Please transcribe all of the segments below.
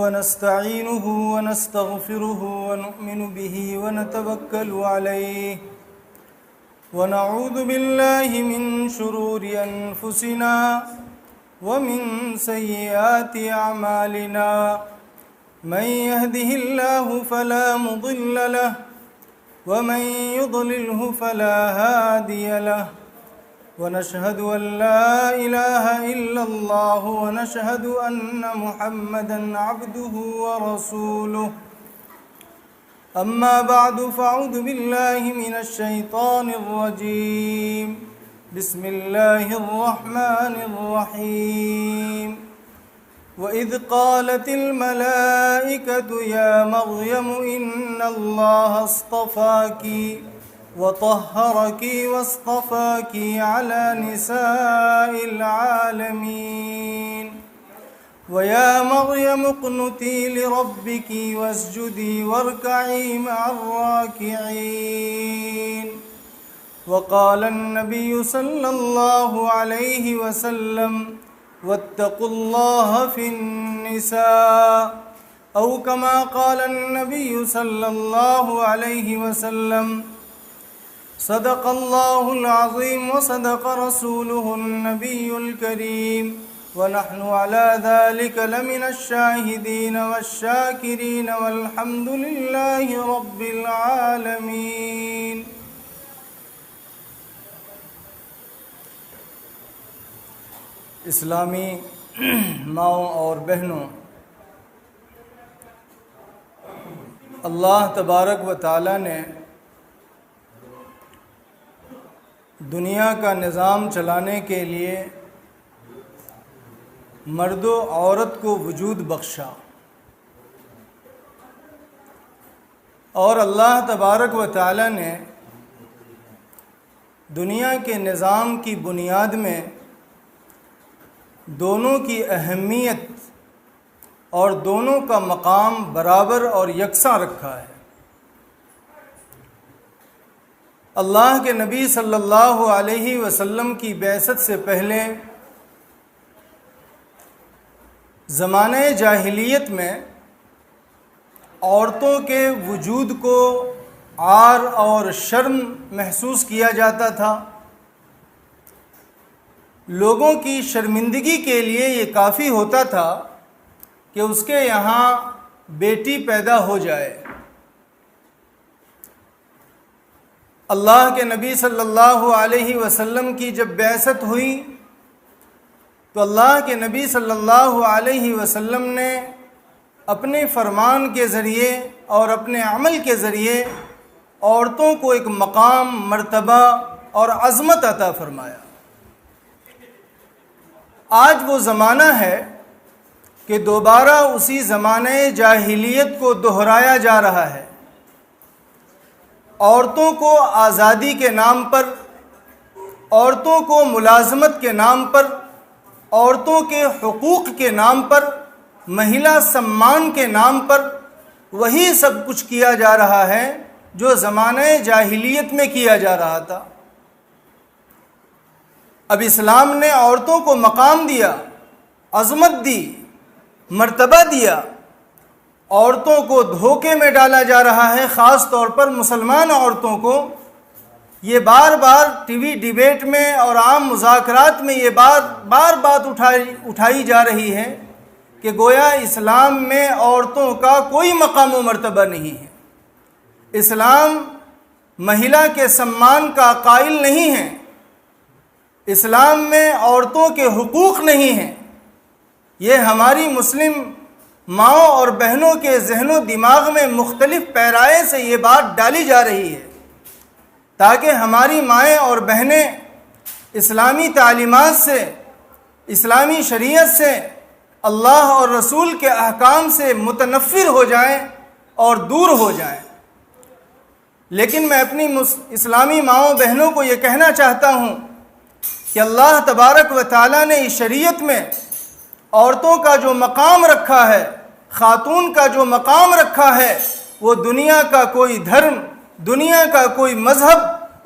ونستعينه ونستغفره ونؤمن به ونتوكل عليه ونعوذ بالله من شرور أنفسنا ومن سيئات أعمالنا من يهده الله فلا مضل له ومن يضلله فلا هادي له ونشهد أن لا إله إلا الله ونشهد أن محمدًا عبده ورسوله أما بعد فأعوذ بالله من الشيطان الرجيم بسم الله الرحمن الرحيم وإذ قالت الملائكة يا مريم إن الله اصطفاكِ وطهركِ واصطفاكِ على نساء العالمين ويا مريم اقنتي لربك واسجدي واركعي مع الراكعين وقال النبي صلى الله عليه وسلم واتقوا الله في النساء أو كما قال النبي صلى الله عليه وسلم صدق الله العظيم وصدق رسوله النبي الكريم ونحن على ذلك لمن الشاهدين والشاكرين والحمد لله رب العالمين. اسلامی ماؤں اور بہنوں، اللہ تبارک و تعالی نے دنیا کا نظام چلانے کے لیے مرد و عورت کو وجود بخشا، اور اللہ تبارک و تعالی نے دنیا کے نظام کی بنیاد میں دونوں کی اہمیت اور دونوں کا مقام برابر اور یکساں رکھا ہے۔ اللہ کے نبی صلی اللہ علیہ وسلم کی بعثت سے پہلے زمانہ جاہلیت میں عورتوں کے وجود کو عار اور شرم محسوس کیا جاتا تھا۔ لوگوں کی شرمندگی کے لیے یہ کافی ہوتا تھا کہ اس کے یہاں بیٹی پیدا ہو جائے۔ اللہ کے نبی صلی اللہ علیہ وسلم کی جب بعثت ہوئی تو اللہ کے نبی صلی اللہ علیہ وسلم نے اپنے فرمان کے ذریعے اور اپنے عمل کے ذریعے عورتوں کو ایک مقام، مرتبہ اور عظمت عطا فرمایا۔ آج وہ زمانہ ہے کہ دوبارہ اسی زمانہ جاہلیت کو دہرایا جا رہا ہے۔ عورتوں کو آزادی کے نام پر، عورتوں کو ملازمت کے نام پر، عورتوں کے حقوق کے نام پر، مہیلا سمان کے نام پر وہی سب کچھ کیا جا رہا ہے جو زمانہ جاہلیت میں کیا جا رہا تھا۔ اب اسلام نے عورتوں کو مقام دیا، عظمت دی، مرتبہ دیا۔ عورتوں کو دھوکے میں ڈالا جا رہا ہے، خاص طور پر مسلمان عورتوں کو۔ یہ بار بار ٹی وی ڈیبیٹ میں اور عام مذاکرات میں یہ بات اٹھائی جا رہی ہے کہ گویا اسلام میں عورتوں کا کوئی مقام و مرتبہ نہیں ہے، اسلام مہیلا کے سمان کا قائل نہیں ہے، اسلام میں عورتوں کے حقوق نہیں ہیں۔ یہ ہماری مسلم ماؤں اور بہنوں کے ذہن و دماغ میں مختلف پیرائے سے یہ بات ڈالی جا رہی ہے تاکہ ہماری مائیں اور بہنیں اسلامی تعلیمات سے، اسلامی شریعت سے، اللہ اور رسول کے احکام سے متنفر ہو جائیں اور دور ہو جائیں۔ لیکن میں اپنی اسلامی ماؤں بہنوں کو یہ کہنا چاہتا ہوں کہ اللہ تبارک و تعالیٰ نے اس شریعت میں عورتوں کا جو مقام رکھا ہے، خاتون کا جو مقام رکھا ہے، وہ دنیا کا کوئی دھرم، دنیا کا کوئی مذہب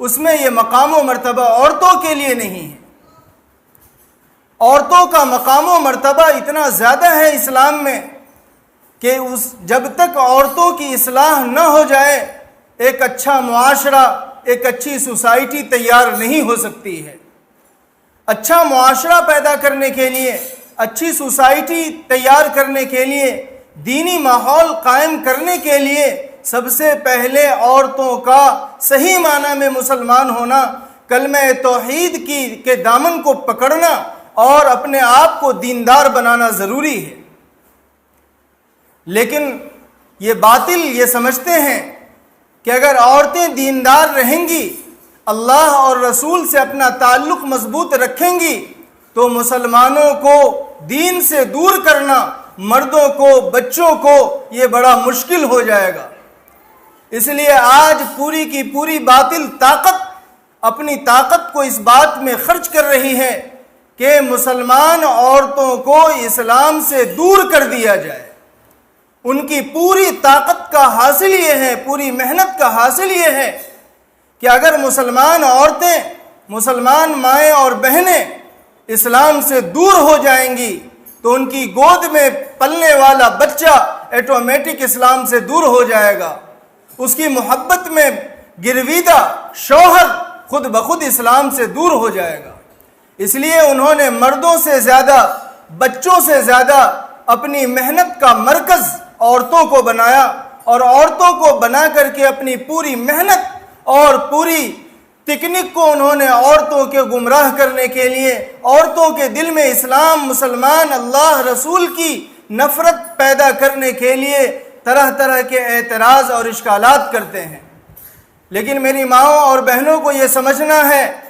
اس میں یہ مقام و مرتبہ عورتوں کے لیے نہیں ہے۔ عورتوں کا مقام و مرتبہ اتنا زیادہ ہے اسلام میں کہ جب تک عورتوں کی اصلاح نہ ہو جائے ایک اچھا معاشرہ، ایک اچھی سوسائٹی تیار نہیں ہو سکتی ہے۔ اچھا معاشرہ پیدا کرنے کے لیے، اچھی سوسائٹی تیار کرنے کے لیے، دینی ماحول قائم کرنے کے لیے سب سے پہلے عورتوں کا صحیح معنی میں مسلمان ہونا، کلمہ توحید کے دامن کو پکڑنا اور اپنے آپ کو دیندار بنانا ضروری ہے۔ لیکن یہ باطل یہ سمجھتے ہیں کہ اگر عورتیں دیندار رہیں گی، اللہ اور رسول سے اپنا تعلق مضبوط رکھیں گی، تو مسلمانوں کو دین سے دور کرنا، مردوں کو، بچوں کو، یہ بڑا مشکل ہو جائے گا۔ اس لیے آج پوری کی پوری باطل طاقت اپنی طاقت کو اس بات میں خرچ کر رہی ہے کہ مسلمان عورتوں کو اسلام سے دور کر دیا جائے۔ ان کی پوری طاقت کا حاصل یہ ہے، پوری محنت کا حاصل یہ ہے کہ اگر مسلمان عورتیں، مسلمان مائیں اور بہنیں اسلام سے دور ہو جائیں گی تو ان کی گود میں پلنے والا بچہ آٹومیٹک اسلام سے دور ہو جائے گا۔ اس کی محبت میں گرویدہ شوہر خود بخود اسلام سے دور ہو جائے گا۔ اس لیے انہوں نے مردوں سے زیادہ، بچوں سے زیادہ اپنی محنت کا مرکز عورتوں کو بنایا، اور عورتوں کو بنا کر کے اپنی پوری محنت اور پوری تکنیک کو انہوں نے عورتوں کے گمراہ کرنے کے لیے، عورتوں کے دل میں اسلام، مسلمان، اللہ، رسول کی نفرت پیدا کرنے کے لیے طرح طرح کے اعتراض اور اشکالات کرتے ہیں۔ لیکن میری ماؤں اور بہنوں کو یہ سمجھنا ہے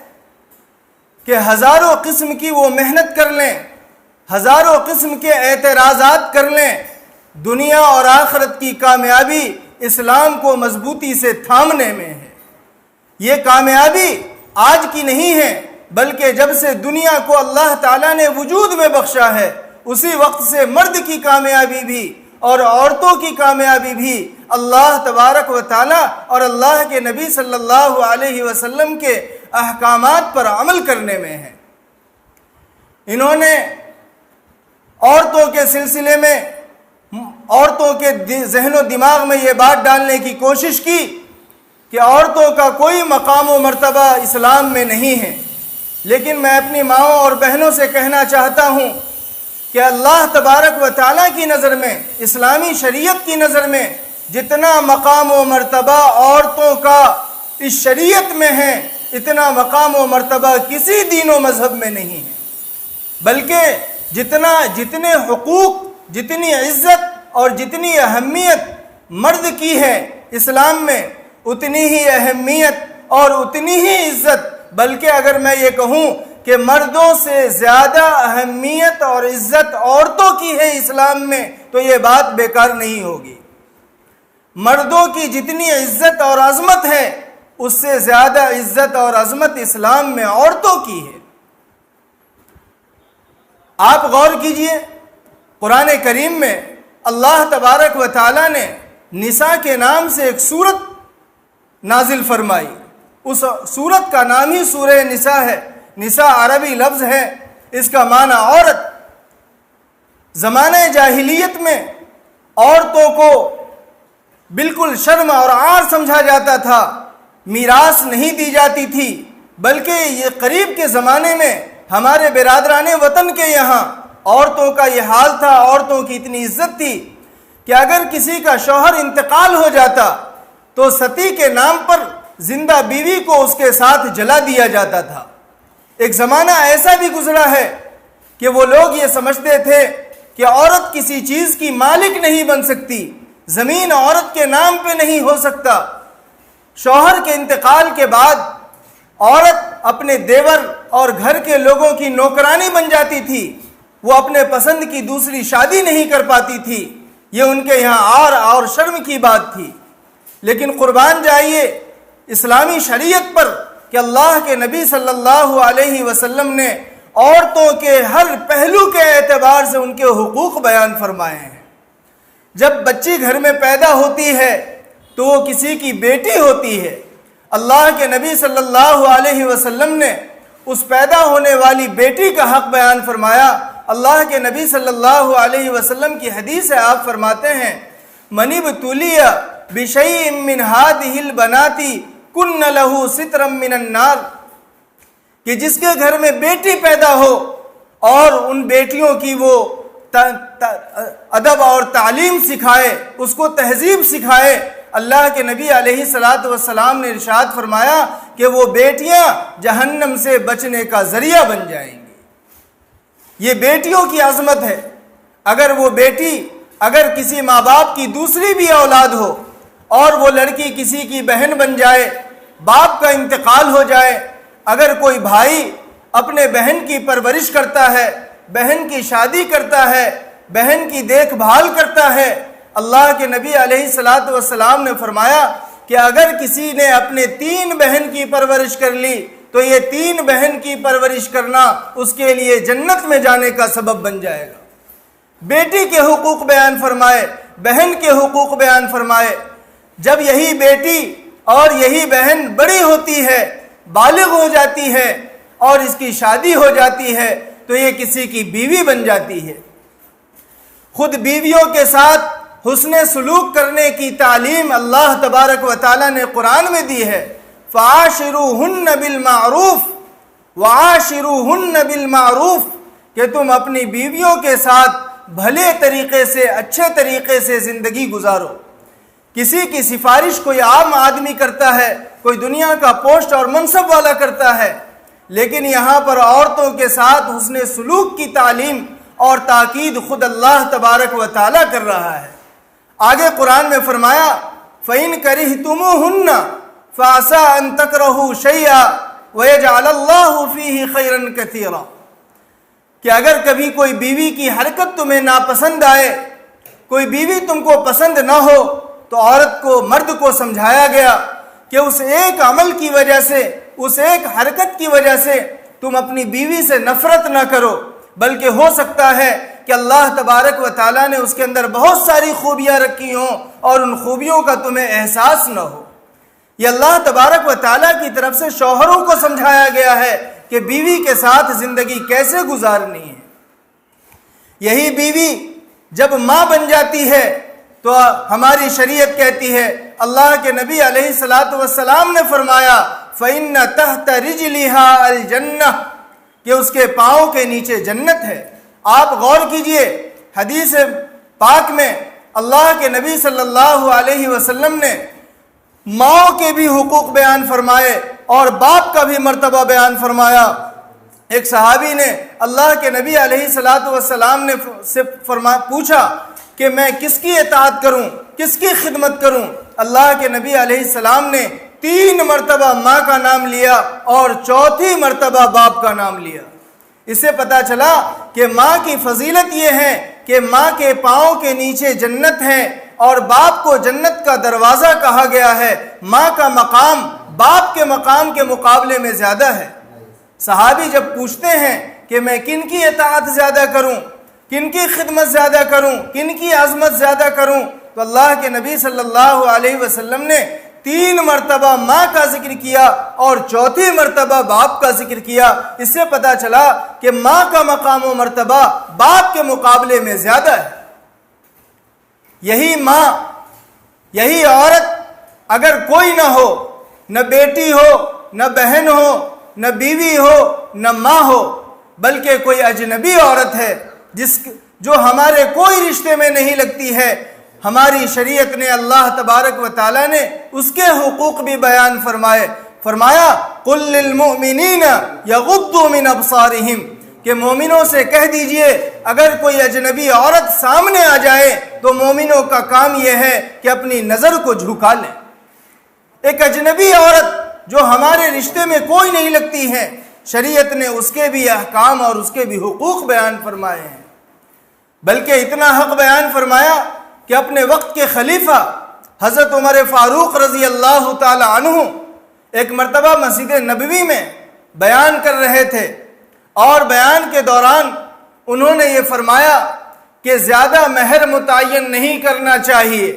کہ ہزاروں قسم کی وہ محنت کر لیں، ہزاروں قسم کے اعتراضات کر لیں، دنیا اور آخرت کی کامیابی اسلام کو مضبوطی سے تھامنے میں ہے۔ یہ کامیابی آج کی نہیں ہے، بلکہ جب سے دنیا کو اللہ تعالیٰ نے وجود میں بخشا ہے، اسی وقت سے مرد کی کامیابی بھی اور عورتوں کی کامیابی بھی اللہ تبارک و تعالیٰ اور اللہ کے نبی صلی اللہ علیہ وسلم کے احکامات پر عمل کرنے میں ہے۔ انہوں نے عورتوں کے سلسلے میں عورتوں کے ذہن و دماغ میں یہ بات ڈالنے کی کوشش کی کہ عورتوں کا کوئی مقام و مرتبہ اسلام میں نہیں ہے۔ لیکن میں اپنی ماؤں اور بہنوں سے کہنا چاہتا ہوں کہ اللہ تبارک و تعالیٰ کی نظر میں، اسلامی شریعت کی نظر میں جتنا مقام و مرتبہ عورتوں کا اس شریعت میں ہے، اتنا مقام و مرتبہ کسی دین و مذہب میں نہیں ہے۔ بلکہ جتنے حقوق، جتنی عزت اور جتنی اہمیت مرد کی ہے اسلام میں، اتنی ہی اہمیت اور اتنی ہی عزت، بلکہ اگر میں یہ کہوں کہ مردوں سے زیادہ اہمیت اور عزت عورتوں کی ہے اسلام میں، تو یہ بات بیکار نہیں ہوگی۔ مردوں کی جتنی عزت اور عظمت ہے، اس سے زیادہ عزت اور عظمت اسلام میں عورتوں کی ہے۔ آپ غور کیجئے، قرآن کریم میں اللہ تبارک و تعالیٰ نے نساء کے نام سے ایک سورت نازل فرمائی۔ اس سورت کا نام ہی سورہ نساء ہے۔ نساء عربی لفظ ہے، اس کا معنی عورت۔ زمانہ جاہلیت میں عورتوں کو بالکل شرم اور عار سمجھا جاتا تھا، میراث نہیں دی جاتی تھی، بلکہ یہ قریب کے زمانے میں ہمارے برادران وطن کے یہاں عورتوں کا یہ حال تھا، عورتوں کی اتنی عزت تھی کہ اگر کسی کا شوہر انتقال ہو جاتا تو ستی کے نام پر زندہ بیوی کو اس کے ساتھ جلا دیا جاتا تھا۔ ایک زمانہ ایسا بھی گزرا ہے کہ وہ لوگ یہ سمجھتے تھے کہ عورت کسی چیز کی مالک نہیں بن سکتی، زمین عورت کے نام پہ نہیں ہو سکتا۔ شوہر کے انتقال کے بعد عورت اپنے دیور اور گھر کے لوگوں کی نوکرانی بن جاتی تھی، وہ اپنے پسند کی دوسری شادی نہیں کر پاتی تھی۔ یہ ان کے یہاں عار اور شرم کی بات تھی۔ لیکن قربان جائیے اسلامی شریعت پر کہ اللہ کے نبی صلی اللہ علیہ وسلم نے عورتوں کے ہر پہلو کے اعتبار سے ان کے حقوق بیان فرمائے ہیں۔ جب بچی گھر میں پیدا ہوتی ہے تو وہ کسی کی بیٹی ہوتی ہے۔ اللہ کے نبی صلی اللہ علیہ وسلم نے اس پیدا ہونے والی بیٹی کا حق بیان فرمایا اللہ کے نبی صلی اللہ علیہ وسلم کی حدیث ہے، آپ فرماتے ہیں من ابتلی بشیء من هذه البنات کن له سترا من النار، کہ جس کے گھر میں بیٹی پیدا ہو اور ان بیٹیوں کی وہ ادب اور تعلیم سکھائے، اس کو تہذیب سکھائے، اللہ کے نبی علیہ السلام نے ارشاد فرمایا کہ وہ بیٹیاں جہنم سے بچنے کا ذریعہ بن جائیں گی۔ یہ بیٹیوں کی عظمت ہے۔ اگر وہ بیٹی اگر کسی ماں باپ کی دوسری بھی اولاد ہو اور وہ لڑکی کسی کی بہن بن جائے، باپ کا انتقال ہو جائے، اگر کوئی بھائی اپنے بہن کی پرورش کرتا ہے، بہن کی شادی کرتا ہے، بہن کی دیکھ بھال کرتا ہے، اللہ کے نبی علیہ السلام نے فرمایا کہ اگر کسی نے اپنے 3 بہن کی پرورش کر لی تو یہ 3 بہن کی پرورش کرنا اس کے لیے جنت میں جانے کا سبب بن جائے گا۔ بیٹی کے حقوق بیان فرمائے، بہن کے حقوق بیان فرمائے۔ جب یہی بیٹی اور یہی بہن بڑی ہوتی ہے، بالغ ہو جاتی ہے اور اس کی شادی ہو جاتی ہے تو یہ کسی کی بیوی بن جاتی ہے۔ خود بیویوں کے ساتھ حسن سلوک کرنے کی تعلیم اللہ تبارک و تعالی نے قرآن میں دی ہے، فَعَاشِرُوهُنَّ بِالْمَعْرُوفِ وَعَاشِرُوهُنَّ بِالْمَعْرُوفِ، کہ تم اپنی بیویوں کے ساتھ بھلے طریقے سے، اچھے طریقے سے زندگی گزارو۔ کسی کی سفارش کوئی عام آدمی کرتا ہے، کوئی دنیا کا پوسٹ اور منصب والا کرتا ہے، لیکن یہاں پر عورتوں کے ساتھ حسن سلوک کی تعلیم اور تاکید خود اللہ تبارک و تعالیٰ کر رہا ہے۔ آگے قرآن میں فرمایا فَإِن كَرِهْتُمُوهُنَّ فَعَسَىٰ أَن تَكْرَهُوا شَيْئًا وَيَجْعَلَ اللَّهُ فِيهِ خَيْرًا كَثِيرًا، کہ اگر کبھی کوئی بیوی کی حرکت تمہیں ناپسند آئے، کوئی بیوی تم کو پسند نہ ہو، تو عورت کو، مرد کو سمجھایا گیا کہ اس ایک عمل کی وجہ سے، اس ایک حرکت کی وجہ سے تم اپنی بیوی سے نفرت نہ کرو، بلکہ ہو سکتا ہے کہ اللہ تبارک و تعالیٰ نے اس کے اندر بہت ساری خوبیاں رکھی ہوں اور ان خوبیوں کا تمہیں احساس نہ ہو۔ یہ اللہ تبارک و تعالیٰ کی طرف سے شوہروں کو سمجھایا گیا ہے کہ بیوی کے ساتھ زندگی کیسے گزارنی ہے۔ یہی بیوی جب ماں بن جاتی ہے تو ہماری شریعت کہتی ہے، اللہ کے نبی علیہ السلام نے فرمایا فَإِنَّ تَحْتَ رِجْلِهَا الْجَنَّةِ، کہ اس کے پاؤں کے نیچے جنت ہے۔ آپ غور کیجئے، حدیث پاک میں اللہ کے نبی صلی اللہ علیہ وسلم نے ماں کے بھی حقوق بیان فرمائے اور باپ کا بھی مرتبہ بیان فرمایا۔ ایک صحابی نے اللہ کے نبی علیہ السلام نے سے پوچھا کہ میں کس کی اطاعت کروں، کس کی خدمت کروں؟ اللہ کے نبی علیہ السلام نے 3 مرتبہ ماں کا نام لیا اور 4تھی مرتبہ باپ کا نام لیا۔ اس سے پتہ چلا کہ ماں کی فضیلت یہ ہے کہ ماں کے پاؤں کے نیچے جنت ہے اور باپ کو جنت کا دروازہ کہا گیا ہے۔ ماں کا مقام باپ کے مقام کے مقابلے میں زیادہ ہے۔ صحابی جب پوچھتے ہیں کہ میں کن کی اطاعت زیادہ کروں، کن کی خدمت زیادہ کروں، کن کی عظمت زیادہ کروں، تو اللہ کے نبی صلی اللہ علیہ وسلم نے 3 مرتبہ ماں کا ذکر کیا اور 4تھی مرتبہ باپ کا ذکر کیا۔ اس سے پتہ چلا کہ ماں کا مقام و مرتبہ باپ کے مقابلے میں زیادہ ہے۔ یہی ماں، یہی عورت اگر کوئی نہ ہو، نہ بیٹی ہو، نہ بہن ہو، نہ بیوی ہو، نہ ماں ہو، بلکہ کوئی اجنبی عورت ہے جو ہمارے کوئی رشتے میں نہیں لگتی ہے، ہماری شریعت نے، اللہ تبارک و تعالیٰ نے اس کے حقوق بھی بیان فرمایا قُلْ لِلْمُؤْمِنِينَ يَغُضُّوا مِنْ أَبْصَارِهِمْ، کہ مومنوں سے کہہ دیجئے اگر کوئی اجنبی عورت سامنے آ جائے تو مومنوں کا کام یہ ہے کہ اپنی نظر کو جھکا لیں۔ ایک اجنبی عورت جو ہمارے رشتے میں کوئی نہیں لگتی ہے، شریعت نے اس کے بھی احکام اور اس کے بھی حقوق بیان فرمائے ہیں، بلکہ اتنا حق بیان فرمایا کہ اپنے وقت کے خلیفہ حضرت عمر فاروق رضی اللہ تعالی عنہ ایک مرتبہ مسجد نبوی میں بیان کر رہے تھے اور بیان کے دوران انہوں نے یہ فرمایا کہ زیادہ مہر متعین نہیں کرنا چاہیے،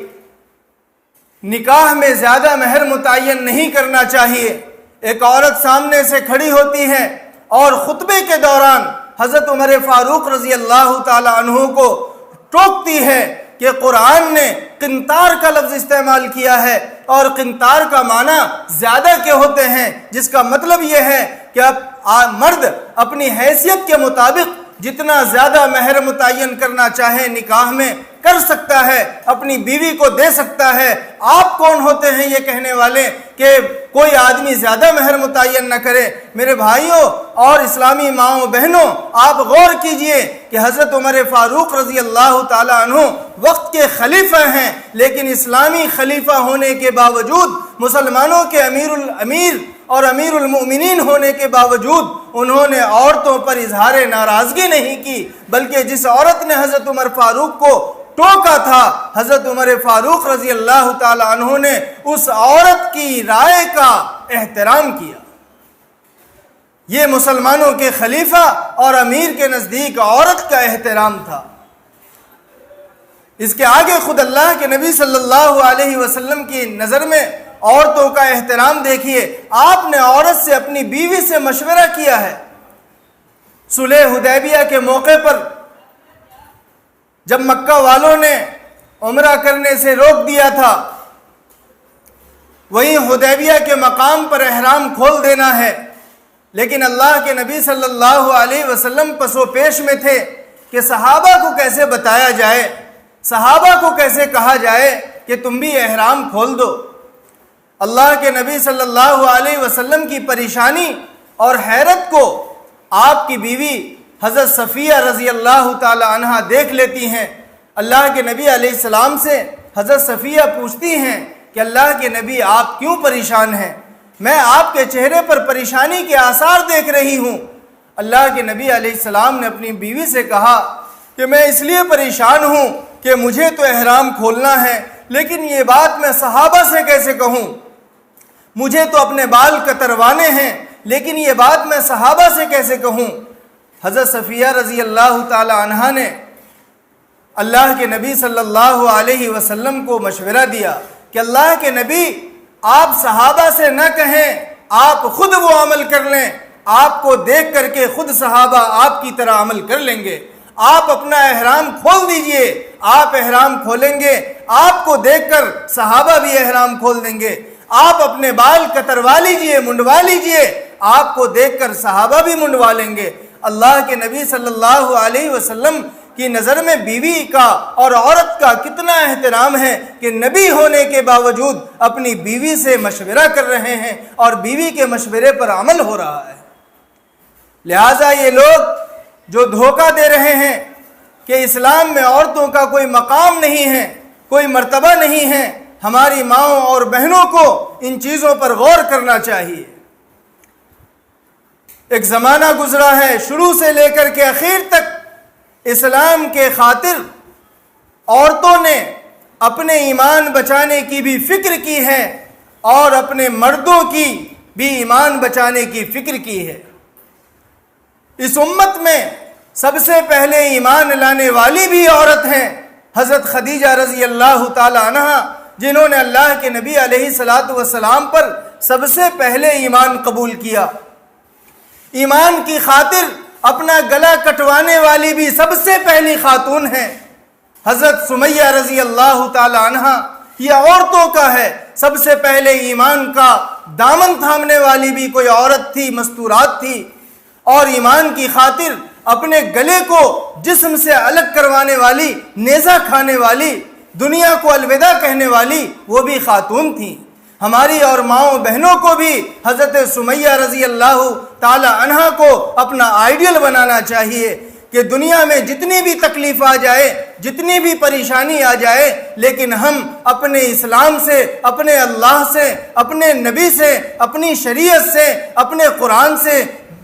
نکاح میں زیادہ مہر متعین نہیں کرنا چاہیے۔ ایک عورت سامنے سے کھڑی ہوتی ہے اور خطبے کے دوران حضرت عمر فاروق رضی اللہ تعالی عنہ کو ٹوکتی ہے کہ قرآن نے قنطار کا لفظ استعمال کیا ہے، اور قنطار کا معنی زیادہ کے ہوتے ہیں، جس کا مطلب یہ ہے کہ اب مرد اپنی حیثیت کے مطابق جتنا زیادہ مہر متعین کرنا چاہے نکاح میں کر سکتا ہے، اپنی بیوی کو دے سکتا ہے۔ آپ کون ہوتے ہیں یہ کہنے والے کہ کوئی آدمی زیادہ مہر متعین نہ کرے؟ میرے بھائیوں اور اسلامی ماؤں بہنوں، آپ غور کیجئے کہ حضرت عمر فاروق رضی اللہ تعالی عنہ وقت کے خلیفہ ہیں، لیکن اسلامی خلیفہ ہونے کے باوجود، مسلمانوں کے امیر اور امیر المؤمنین ہونے کے باوجود انہوں نے عورتوں پر اظہار ناراضگی نہیں کی، بلکہ جس عورت نے حضرت عمر فاروق کو ٹوکا تھا، حضرت عمر فاروق رضی اللہ تعالی عنہ نے اس عورت کی رائے کا احترام کیا۔ یہ مسلمانوں کے خلیفہ اور امیر کے نزدیک عورت کا احترام تھا۔ اس کے آگے خود اللہ کے نبی صلی اللہ علیہ وسلم کی نظر میں عورتوں کا احترام دیکھیے۔ آپ نے عورت سے، اپنی بیوی سے مشورہ کیا ہے۔ صلح حدیبیہ کے موقع پر جب مکہ والوں نے عمرہ کرنے سے روک دیا تھا، وہیں حدیبیہ کے مقام پر احرام کھول دینا ہے، لیکن اللہ کے نبی صلی اللہ علیہ وسلم پس و پیش میں تھے کہ صحابہ کو کیسے بتایا جائے، صحابہ کو کیسے کہا جائے کہ تم بھی احرام کھول دو۔ اللہ کے نبی صلی اللہ علیہ وسلم کی پریشانی اور حیرت کو آپ کی بیوی حضرت صفیہ رضی اللہ تعالی عنہ دیکھ لیتی ہیں۔ اللہ کے نبی علیہ السلام سے حضرت صفیہ پوچھتی ہیں کہ اللہ کے نبی آپ کیوں پریشان ہیں؟ میں آپ کے چہرے پر پریشانی کے آثار دیکھ رہی ہوں۔ اللہ کے نبی علیہ السلام نے اپنی بیوی سے کہا کہ میں اس لیے پریشان ہوں کہ مجھے تو احرام کھولنا ہے، لیکن یہ بات میں صحابہ سے کیسے کہوں؟ مجھے تو اپنے بال کتروانے ہیں، لیکن یہ بات میں صحابہ سے کیسے کہوں؟ حضرت صفیہ رضی اللہ تعالی عنہا نے اللہ کے نبی صلی اللہ علیہ وسلم کو مشورہ دیا کہ اللہ کے نبی آپ صحابہ سے نہ کہیں، آپ خود وہ عمل کر لیں، آپ کو دیکھ کر کے خود صحابہ آپ کی طرح عمل کر لیں گے۔ آپ اپنا احرام کھول دیجئے، آپ احرام کھولیں گے، آپ کو دیکھ کر صحابہ بھی احرام کھول دیں گے۔ آپ اپنے بال کتروا لیجئے، منڈوا لیجئے، آپ کو دیکھ کر صحابہ بھی منڈوا لیں گے۔ اللہ کے نبی صلی اللہ علیہ وسلم کی نظر میں بیوی کا اور عورت کا کتنا احترام ہے کہ نبی ہونے کے باوجود اپنی بیوی سے مشورہ کر رہے ہیں اور بیوی کے مشورے پر عمل ہو رہا ہے۔ لہٰذا یہ لوگ جو دھوکہ دے رہے ہیں کہ اسلام میں عورتوں کا کوئی مقام نہیں ہے، کوئی مرتبہ نہیں ہے، ہماری ماؤں اور بہنوں کو ان چیزوں پر غور کرنا چاہیے۔ ایک زمانہ گزرا ہے، شروع سے لے کر کے آخر تک اسلام کے خاطر عورتوں نے اپنے ایمان بچانے کی بھی فکر کی ہے اور اپنے مردوں کی بھی ایمان بچانے کی فکر کی ہے۔ اس امت میں سب سے پہلے ایمان لانے والی بھی عورت ہیں، حضرت خدیجہ رضی اللہ تعالی عنہ، جنہوں نے اللہ کے نبی علیہ الصلاۃ والسلام پر سب سے پہلے ایمان قبول کیا۔ ایمان کی خاطر اپنا گلا کٹوانے والی بھی سب سے پہلی خاتون ہیں، حضرت سمیہ رضی اللہ تعالی عنہ۔ یہ عورتوں کا ہے، سب سے پہلے ایمان کا دامن تھامنے والی بھی کوئی عورت تھی، مستورات تھی، اور ایمان کی خاطر اپنے گلے کو جسم سے الگ کروانے والی، نیزہ کھانے والی، دنیا کو الوداع کہنے والی وہ بھی خاتون تھیں۔ ہماری اور ماؤں بہنوں کو بھی حضرت سمیہ رضی اللہ تعالی عنہ کو اپنا آئیڈیل بنانا چاہیے کہ دنیا میں جتنی بھی تکلیف آ جائے، جتنی بھی پریشانی آ جائے، لیکن ہم اپنے اسلام سے، اپنے اللہ سے، اپنے نبی سے، اپنی شریعت سے، اپنے قرآن سے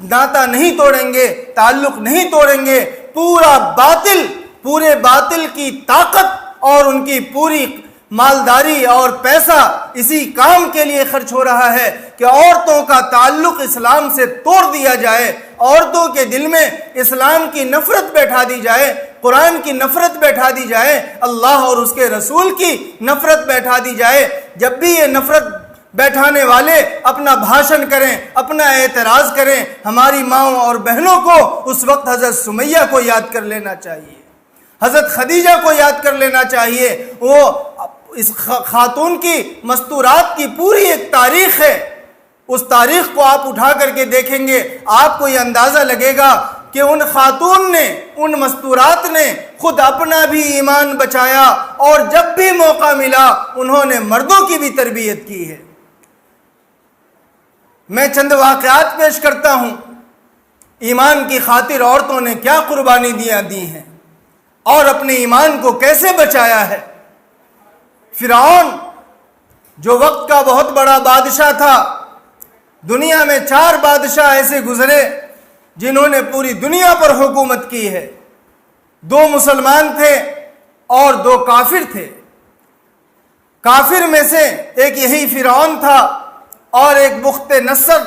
ناطہ نہیں توڑیں گے، تعلق نہیں توڑیں گے۔ پورے باطل کی طاقت اور ان کی پوری مالداری اور پیسہ اسی کام کے لیے خرچ ہو رہا ہے کہ عورتوں کا تعلق اسلام سے توڑ دیا جائے، عورتوں کے دل میں اسلام کی نفرت بیٹھا دی جائے، قرآن کی نفرت بیٹھا دی جائے، اللہ اور اس کے رسول کی نفرت بیٹھا دی جائے۔ جب بھی یہ نفرت بیٹھانے والے اپنا بھاشن کریں، اپنا اعتراض کریں، ہماری ماؤں اور بہنوں کو اس وقت حضرت سمیہ کو یاد کر لینا چاہیے، حضرت خدیجہ کو یاد کر لینا چاہیے۔ وہ اس خاتون کی مستورات کی پوری ایک تاریخ ہے، اس تاریخ کو آپ اٹھا کر کے دیکھیں گے، آپ کو یہ اندازہ لگے گا کہ ان خاتون نے، ان مستورات نے خود اپنا بھی ایمان بچایا، اور جب بھی موقع ملا انہوں نے مردوں کی بھی تربیت کی ہے۔ میں چند واقعات پیش کرتا ہوں، ایمان کی خاطر عورتوں نے کیا قربانیاں دی ہیں اور اپنے ایمان کو کیسے بچایا ہے۔ فرعون جو وقت کا بہت بڑا بادشاہ تھا، دنیا میں 4 بادشاہ ایسے گزرے جنہوں نے پوری دنیا پر حکومت کی ہے، 2 مسلمان تھے اور 2 کافر تھے۔ کافر میں سے ایک یہی فرعون تھا اور ایک بخت نصر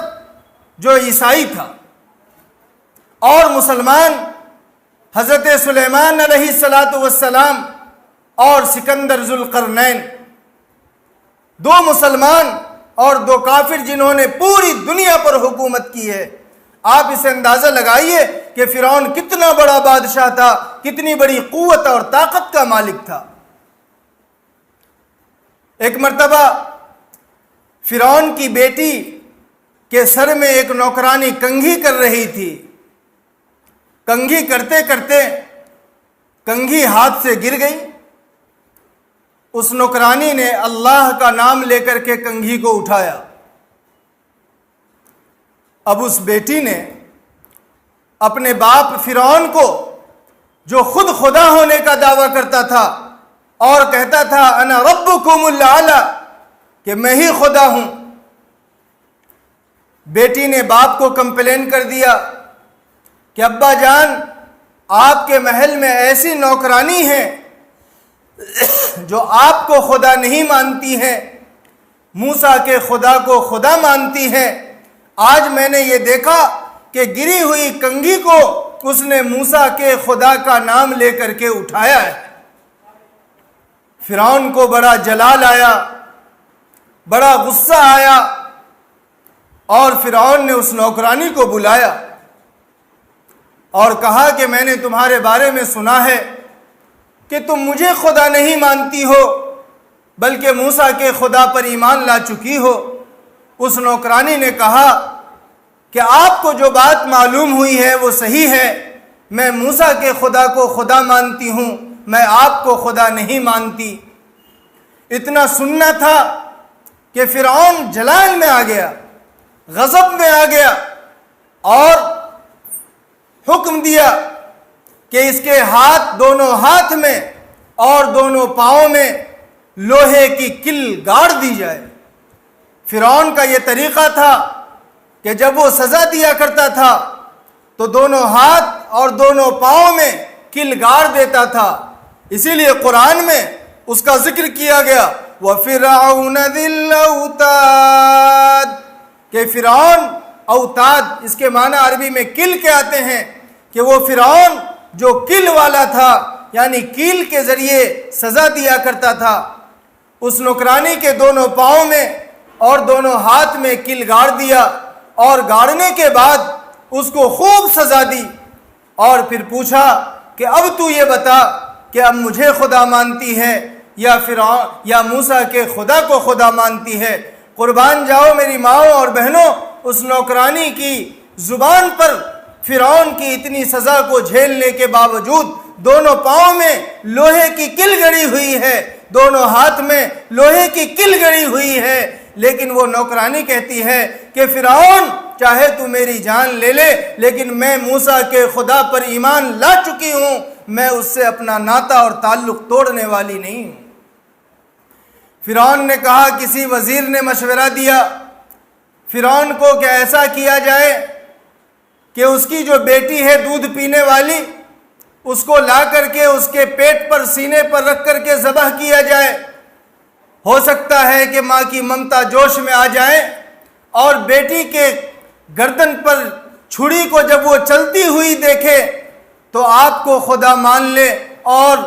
جو عیسائی تھا، اور مسلمان حضرت سلیمان علیہ السلام اور سکندر ذوالقرنین، 2 مسلمان اور 2 کافر جنہوں نے پوری دنیا پر حکومت کی ہے۔ آپ اسے اندازہ لگائیے کہ فرعون کتنا بڑا بادشاہ تھا، کتنی بڑی قوت اور طاقت کا مالک تھا۔ ایک مرتبہ فرعون کی بیٹی کے سر میں ایک نوکرانی کنگھی کر رہی تھی، کنگھی کرتے کرتے کنگھی ہاتھ سے گر گئی۔ اس نوکرانی نے اللہ کا نام لے کر کے کنگھی کو اٹھایا۔ اب اس بیٹی نے اپنے باپ فرعون کو، جو خود خدا ہونے کا دعویٰ کرتا تھا اور کہتا تھا انا ربکم الاعلی، کہ میں ہی خدا ہوں، بیٹی نے باپ کو کمپلین کر دیا کہ ابا جان، آپ کے محل میں ایسی نوکرانی ہے جو آپ کو خدا نہیں مانتی ہے، موسیٰ کے خدا کو خدا مانتی ہے۔ آج میں نے یہ دیکھا کہ گری ہوئی کنگھی کو اس نے موسیٰ کے خدا کا نام لے کر کے اٹھایا ہے۔ فرعون کو بڑا جلال آیا، بڑا غصہ آیا، اور فرعون نے اس نوکرانی کو بلایا اور کہا کہ میں نے تمہارے بارے میں سنا ہے کہ تم مجھے خدا نہیں مانتی ہو بلکہ موسیٰ کے خدا پر ایمان لا چکی ہو۔ اس نوکرانی نے کہا کہ آپ کو جو بات معلوم ہوئی ہے وہ صحیح ہے، میں موسیٰ کے خدا کو خدا مانتی ہوں، میں آپ کو خدا نہیں مانتی۔ اتنا سننا تھا کہ فرعون جلال میں آ گیا، غضب میں آ گیا، اور حکم دیا کہ اس کے ہاتھ، دونوں ہاتھ میں اور دونوں پاؤں میں لوہے کی کل گاڑ دی جائے۔ فرعون کا یہ طریقہ تھا کہ جب وہ سزا دیا کرتا تھا تو دونوں ہاتھ اور دونوں پاؤں میں کل گاڑ دیتا تھا۔ اسی لیے قرآن میں اس کا ذکر کیا گیا وَفِرْعَوْنَ ذِي الْأَوْتَادِ، کہ فرعون، اوتاد اس کے معنی عربی میں کل کے آتے ہیں، کہ وہ فرعون جو کل والا تھا، یعنی کیل کے ذریعے سزا دیا کرتا تھا۔ اس نوکرانی کے دونوں پاؤں میں اور دونوں ہاتھ میں کل گاڑ دیا، اور گاڑنے کے بعد اس کو خوب سزا دی، اور پھر پوچھا کہ اب تو یہ بتا کہ اب مجھے خدا مانتی ہے یا فرعون یا موسیٰ کے خدا کو خدا مانتی ہے۔ قربان جاؤ میری ماؤں اور بہنوں، اس نوکرانی کی زبان پر فرعون کی اتنی سزا کو جھیلنے کے باوجود دونوں پاؤں میں لوہے کی کل گڑی ہوئی ہے، دونوں ہاتھ میں لوہے کی کل گڑی ہوئی ہے، لیکن وہ نوکرانی کہتی ہے کہ فرعون چاہے تو میری جان لے لے، لیکن میں موسیٰ کے خدا پر ایمان لا چکی ہوں، میں اس سے اپنا ناطہ اور تعلق توڑنے والی نہیں ہوں۔ فرعون نے کہا، کسی وزیر نے مشورہ دیا فرعون کو کہ ایسا کیا جائے کہ اس کی جو بیٹی ہے دودھ پینے والی، اس کو لا کر کے اس کے پیٹ پر، سینے پر رکھ کر کے ذبح کیا جائے۔ ہو سکتا ہے کہ ماں کی ممتا جوش میں آ جائے اور بیٹی کے گردن پر چھری کو جب وہ چلتی ہوئی دیکھے تو آپ کو خدا مان لے اور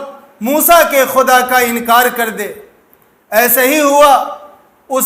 موسیٰ کے خدا کا انکار کر دے۔ ایسے ہی ہوا، اس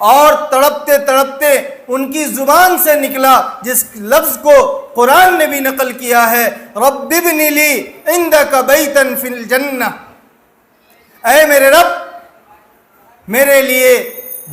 اور تڑپتے تڑپتے ان کی زبان سے نکلا جس لفظ کو قرآن نے بھی نقل کیا ہے، رب ابن لی عندک بیتا فی الجنہ، اے میرے رب میرے لیے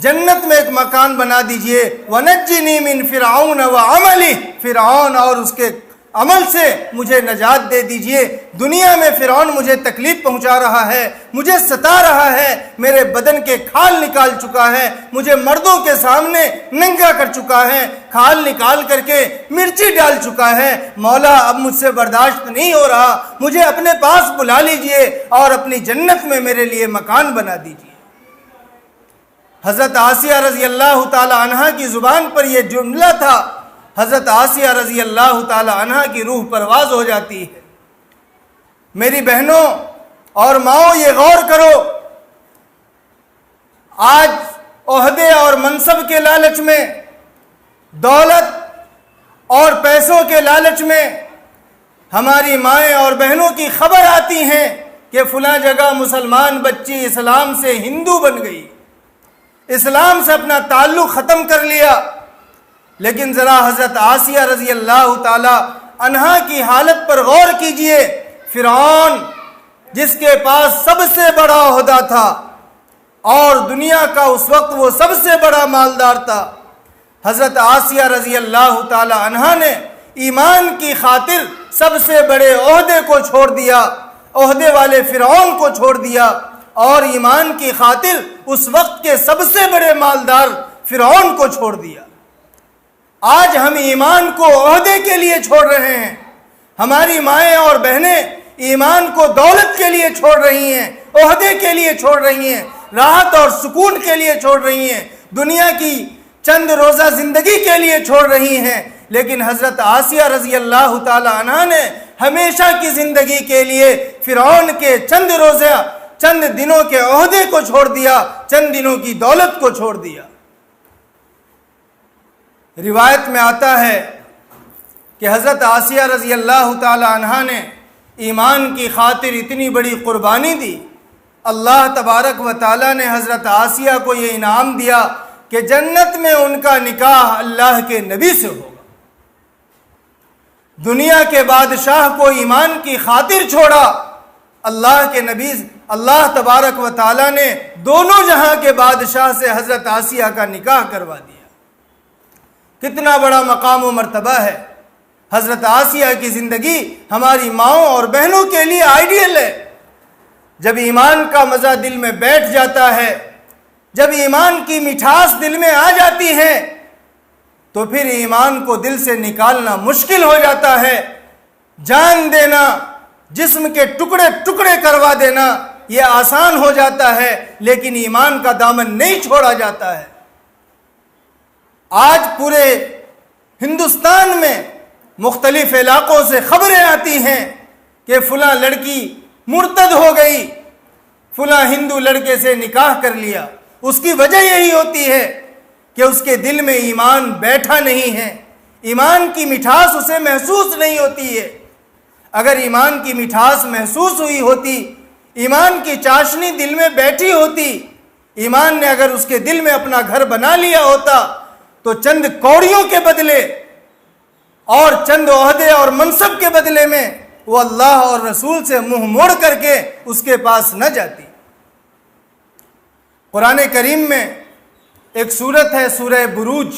جنت میں ایک مکان بنا دیجئے، وَنَجِّنِي مِن فِرْعَوْنَ وَعَمَلِهِ، فرعون اور اس کے عمل سے مجھے نجات دے دیجئے، دنیا میں فرعون مجھے تکلیف پہنچا رہا ہے، مجھے ستا رہا ہے، میرے بدن کے کھال نکال چکا ہے، مجھے مردوں کے سامنے ننگا کر چکا ہے، کھال نکال کر کے مرچی ڈال چکا ہے، مولا اب مجھ سے برداشت نہیں ہو رہا، مجھے اپنے پاس بلا لیجئے اور اپنی جنت میں میرے لیے مکان بنا دیجئے۔ حضرت آسیہ رضی اللہ تعالی عنہ کی زبان پر یہ جملہ تھا، حضرت آسیہ رضی اللہ تعالی عنہ کی روح پرواز ہو جاتی ہے۔ میری بہنوں اور ماؤں یہ غور کرو، آج عہدے اور منصب کے لالچ میں، دولت اور پیسوں کے لالچ میں ہماری مائیں اور بہنوں کی خبر آتی ہیں کہ فلاں جگہ مسلمان بچی اسلام سے ہندو بن گئی، اسلام سے اپنا تعلق ختم کر لیا۔ لیکن ذرا حضرت آسیہ رضی اللہ تعالی عنہا کی حالت پر غور کیجئے، فرعون جس کے پاس سب سے بڑا عہدہ تھا اور دنیا کا اس وقت وہ سب سے بڑا مالدار تھا، حضرت آسیہ رضی اللہ تعالی عنہا نے ایمان کی خاطر سب سے بڑے عہدے کو چھوڑ دیا، عہدے والے فرعون کو چھوڑ دیا، اور ایمان کی خاطر اس وقت کے سب سے بڑے مالدار فرعون کو چھوڑ دیا۔ آج ہم ایمان کو عہدے کے لیے چھوڑ رہے ہیں، ہماری مائیں اور بہنیں ایمان کو دولت کے لیے چھوڑ رہی ہیں، عہدے کے لیے چھوڑ رہی ہیں، راحت اور سکون کے لیے چھوڑ رہی ہیں، دنیا کی چند روزہ زندگی کے لیے چھوڑ رہی ہیں۔ لیکن حضرت آسیہ رضی اللہ تعالی عنہا نے ہمیشہ کی زندگی کے لیے فرعون کے چند دنوں کے عہدے کو چھوڑ دیا، چند دنوں کی دولت کو چھوڑ دیا۔ روایت میں آتا ہے کہ حضرت آسیہ رضی اللہ تعالی عنہا نے ایمان کی خاطر اتنی بڑی قربانی دی، اللہ تبارک و تعالی نے حضرت آسیہ کو یہ انعام دیا کہ جنت میں ان کا نکاح اللہ کے نبی سے ہوگا۔ دنیا کے بادشاہ کو ایمان کی خاطر چھوڑا، اللہ کے نبی اللہ تبارک و تعالی نے دونوں جہاں کے بادشاہ سے حضرت آسیہ کا نکاح کروا دیا۔ کتنا بڑا مقام و مرتبہ ہے۔ حضرت آسیہ کی زندگی ہماری ماؤں اور بہنوں کے لیے آئیڈیل ہے۔ جب ایمان کا مزہ دل میں بیٹھ جاتا ہے، جب ایمان کی مٹھاس دل میں آ جاتی ہے، تو پھر ایمان کو دل سے نکالنا مشکل ہو جاتا ہے۔ جان دینا، جسم کے ٹکڑے ٹکڑے کروا دینا یہ آسان ہو جاتا ہے، لیکن ایمان کا دامن نہیں چھوڑا جاتا ہے۔ آج پورے ہندوستان میں مختلف علاقوں سے خبریں آتی ہیں کہ فلاں لڑکی مرتد ہو گئی، فلاں ہندو لڑکے سے نکاح کر لیا۔ اس کی وجہ یہی ہوتی ہے کہ اس کے دل میں ایمان بیٹھا نہیں ہے، ایمان کی مٹھاس اسے محسوس نہیں ہوتی ہے۔ اگر ایمان کی مٹھاس محسوس ہوئی ہوتی، ایمان کی چاشنی دل میں بیٹھی ہوتی، ایمان نے اگر اس کے دل میں اپنا گھر بنا لیا ہوتا، تو چند کوڑیوں کے بدلے اور چند عہدے اور منصب کے بدلے میں وہ اللہ اور رسول سے منہ موڑ کر کے اس کے پاس نہ جاتی۔ قرآن کریم میں ایک سورت ہے سورہ بروج۔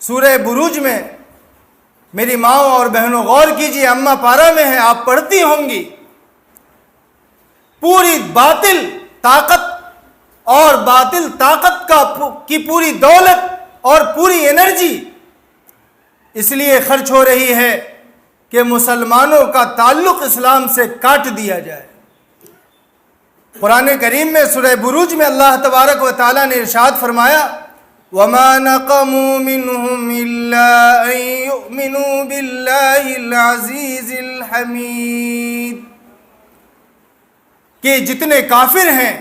سورہ بروج میں میری ماؤں اور بہنوں غور کیجیے، اماں پارہ میں ہے، آپ پڑھتی ہوں گی۔ پوری باطل طاقت اور باطل طاقت کی پوری دولت اور پوری انرجی اس لیے خرچ ہو رہی ہے کہ مسلمانوں کا تعلق اسلام سے کاٹ دیا جائے۔ قرآن کریم میں سورہ بروج میں اللہ تبارک و تعالی نے ارشاد فرمایا، وَمَا نَقَمُوا مِنْهُمْ إِلَّا أَن يُؤْمِنُوا بِاللَّهِ الْعَزِيزِ الْحَمِيدِ، کہ جتنے کافر ہیں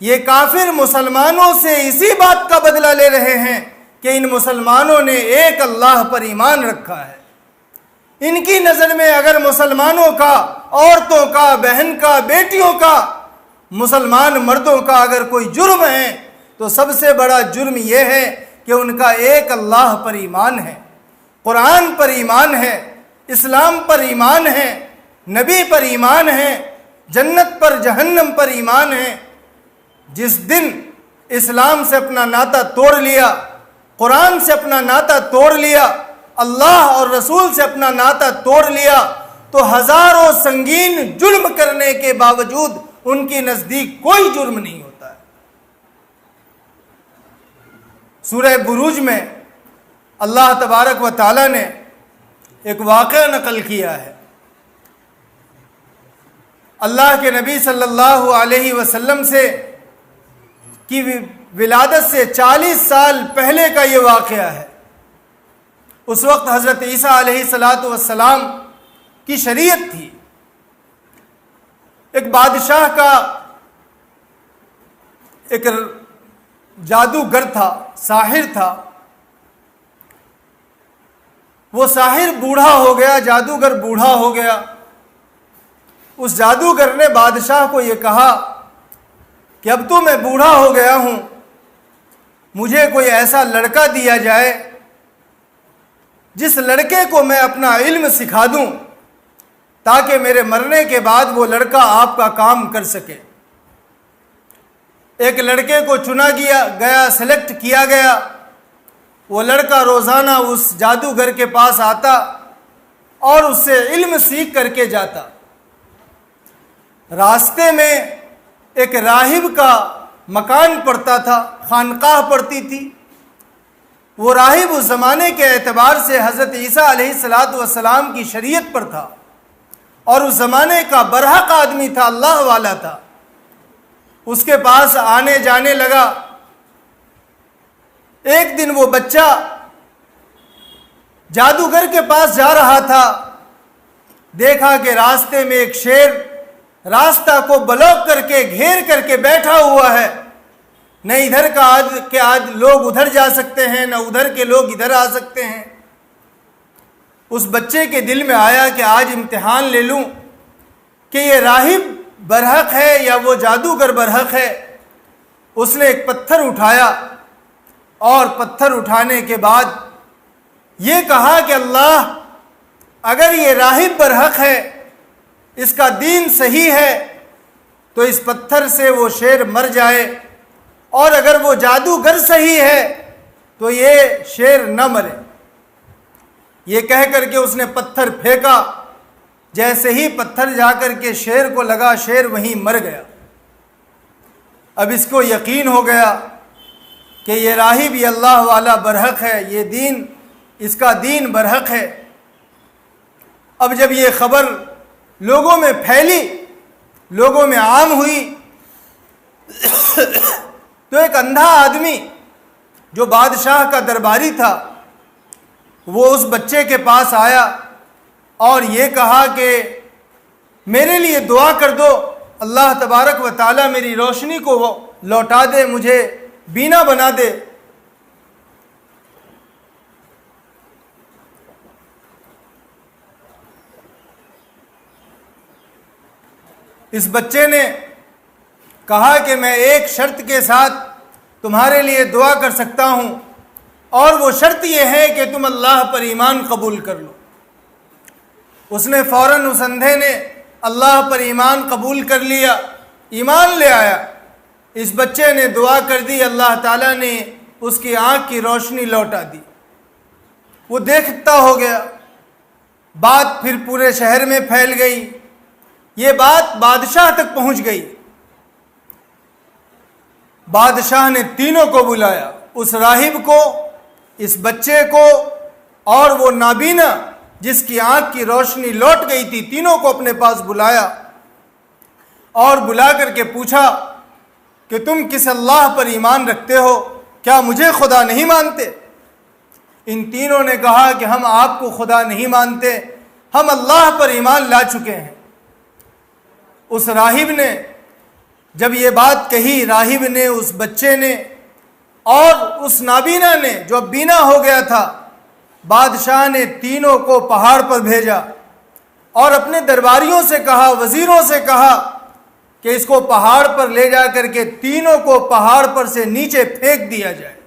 یہ کافر مسلمانوں سے اسی بات کا بدلہ لے رہے ہیں کہ ان مسلمانوں نے ایک اللہ پر ایمان رکھا ہے۔ ان کی نظر میں اگر مسلمانوں کا، عورتوں کا، بہن کا، بیٹیوں کا، مسلمان مردوں کا اگر کوئی جرم ہے تو سب سے بڑا جرم یہ ہے کہ ان کا ایک اللہ پر ایمان ہے، قرآن پر ایمان ہے، اسلام پر ایمان ہے، نبی پر ایمان ہے، جنت پر جہنم پر ایمان ہے۔ جس دن اسلام سے اپنا ناطہ توڑ لیا، قرآن سے اپنا ناطہ توڑ لیا، اللہ اور رسول سے اپنا ناطہ توڑ لیا، تو ہزاروں سنگین جرم کرنے کے باوجود ان کے نزدیک کوئی جرم نہیں ہوتا ہے۔ سورہ بروج میں اللہ تبارک و تعالیٰ نے ایک واقعہ نقل کیا ہے۔ اللہ کے نبی صلی اللہ علیہ وسلم سے کی ولادت سے 40 سال پہلے کا یہ واقعہ ہے۔ اس وقت حضرت عیسیٰ علیہ السلام کی شریعت تھی۔ ایک بادشاہ کا ایک جادوگر تھا، ساحر تھا۔ وہ ساحر بوڑھا ہو گیا، جادوگر بوڑھا ہو گیا۔ اس جادوگر نے بادشاہ کو یہ کہا کہ اب تو میں بوڑھا ہو گیا ہوں، مجھے کوئی ایسا لڑکا دیا جائے جس لڑکے کو میں اپنا علم سکھا دوں تاکہ میرے مرنے کے بعد وہ لڑکا آپ کا کام کر سکے۔ ایک لڑکے کو چنا گیا، سلیکٹ کیا گیا۔ وہ لڑکا روزانہ اس جادوگر کے پاس آتا اور اس سے علم سیکھ کر کے جاتا۔ راستے میں ایک راہب کا مکان پڑتا تھا، خانقاہ پڑتی تھی۔ وہ راہب اس زمانے کے اعتبار سے حضرت عیسیٰ علیہ السلام کی شریعت پر تھا اور اس زمانے کا برحق آدمی تھا، اللہ والا تھا۔ اس کے پاس آنے جانے لگا۔ ایک دن وہ بچہ جادوگر کے پاس جا رہا تھا، دیکھا کہ راستے میں ایک شیر راستہ کو بلاک کر کے گھیر کر کے بیٹھا ہوا ہے۔ نہ ادھر کا آج لوگ ادھر جا سکتے ہیں، نہ ادھر کے لوگ ادھر آ سکتے ہیں۔ اس بچے کے دل میں آیا کہ آج امتحان لے لوں کہ یہ راہب برحق ہے یا وہ جادوگر برحق ہے۔ اس نے ایک پتھر اٹھایا اور پتھر اٹھانے کے بعد یہ کہا کہ اللہ، اگر یہ راہب برحق ہے، اس کا دین صحیح ہے، تو اس پتھر سے وہ شیر مر جائے، اور اگر وہ جادوگر صحیح ہے تو یہ شیر نہ مرے۔ یہ کہہ کر کے اس نے پتھر پھینکا۔ جیسے ہی پتھر جا کر کے شیر کو لگا، شیر وہیں مر گیا۔ اب اس کو یقین ہو گیا کہ یہ راہب، یہ اللہ والا برحق ہے، یہ دین، اس کا دین برحق ہے۔ اب جب یہ خبر لوگوں میں پھیلی، لوگوں میں عام ہوئی، تو ایک اندھا آدمی جو بادشاہ کا درباری تھا، وہ اس بچے کے پاس آیا اور یہ کہا کہ میرے لیے دعا کر دو، اللہ تبارک و تعالیٰ میری روشنی کو لوٹا دے، مجھے بینا بنا دے۔ اس بچے نے کہا کہ میں ایک شرط کے ساتھ تمہارے لیے دعا کر سکتا ہوں، اور وہ شرط یہ ہے کہ تم اللہ پر ایمان قبول کر لو۔ اس نے فوراً، اس اندھے نے اللہ پر ایمان قبول کر لیا، ایمان لے آیا۔ اس بچے نے دعا کر دی، اللہ تعالیٰ نے اس کی آنکھ کی روشنی لوٹا دی، وہ دیکھتا ہو گیا۔ بات پھر پورے شہر میں پھیل گئی، یہ بات بادشاہ تک پہنچ گئی۔ بادشاہ نے تینوں کو بلایا، اس راہب کو، اس بچے کو اور وہ نابینا جس کی آنکھ کی روشنی لوٹ گئی تھی، تینوں کو اپنے پاس بلایا اور بلا کر کے پوچھا کہ تم کس اللہ پر ایمان رکھتے ہو؟ کیا مجھے خدا نہیں مانتے؟ ان تینوں نے کہا کہ ہم آپ کو خدا نہیں مانتے، ہم اللہ پر ایمان لا چکے ہیں۔ اس راہب نے جب یہ بات کہی، راہب نے، اس بچے نے اور اس نابینا نے جو اب بینا ہو گیا تھا، بادشاہ نے تینوں کو پہاڑ پر بھیجا اور اپنے درباریوں سے کہا، وزیروں سے کہا کہ اس کو پہاڑ پر لے جا کر کے تینوں کو پہاڑ پر سے نیچے پھینک دیا جائے۔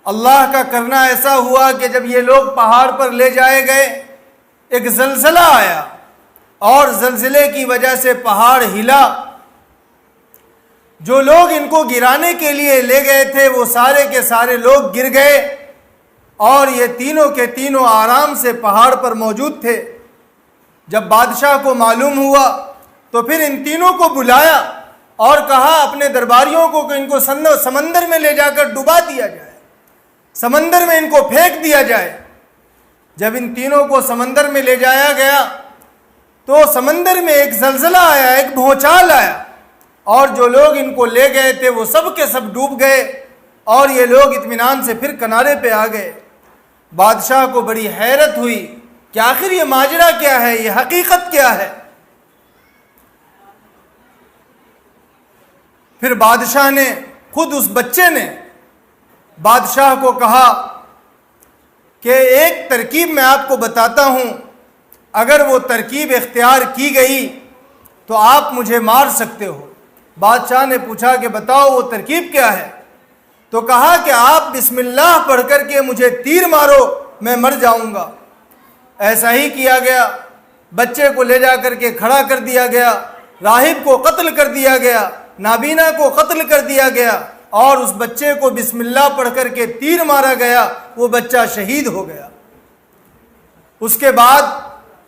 اللہ کا کرنا ایسا ہوا کہ جب یہ لوگ پہاڑ پر لے جائے گئے، ایک زلزلہ آیا اور زلزلے کی وجہ سے پہاڑ ہلا۔ جو لوگ ان کو گرانے کے لیے لے گئے تھے وہ سارے کے سارے لوگ گر گئے، اور یہ تینوں کے تینوں آرام سے پہاڑ پر موجود تھے۔ جب بادشاہ کو معلوم ہوا تو پھر ان تینوں کو بلایا اور کہا اپنے درباریوں کو کہ ان کو سمندر میں لے جا کر ڈبا دیا جائے، سمندر میں ان کو پھینک دیا جائے۔ جب ان تینوں کو سمندر میں لے جایا گیا تو سمندر میں ایک زلزلہ آیا، ایک بھونچال آیا، اور جو لوگ ان کو لے گئے تھے وہ سب کے سب ڈوب گئے، اور یہ لوگ اطمینان سے پھر کنارے پہ آ گئے۔ بادشاہ کو بڑی حیرت ہوئی کہ آخر یہ ماجرا کیا ہے، یہ حقیقت کیا ہے۔ پھر بادشاہ نے خود اس بچے نے بادشاہ کو کہا کہ ایک ترکیب میں آپ کو بتاتا ہوں، اگر وہ ترکیب اختیار کی گئی تو آپ مجھے مار سکتے ہو۔ بادشاہ نے پوچھا کہ بتاؤ وہ ترکیب کیا ہے؟ تو کہا کہ آپ بسم اللہ پڑھ کر کے مجھے تیر مارو، میں مر جاؤں گا۔ ایسا ہی کیا گیا، بچے کو لے جا کر کے کھڑا کر دیا گیا، راہب کو قتل کر دیا گیا، نابینا کو قتل کر دیا گیا، اور اس بچے کو بسم اللہ پڑھ کر کے تیر مارا گیا، وہ بچہ شہید ہو گیا۔ اس کے بعد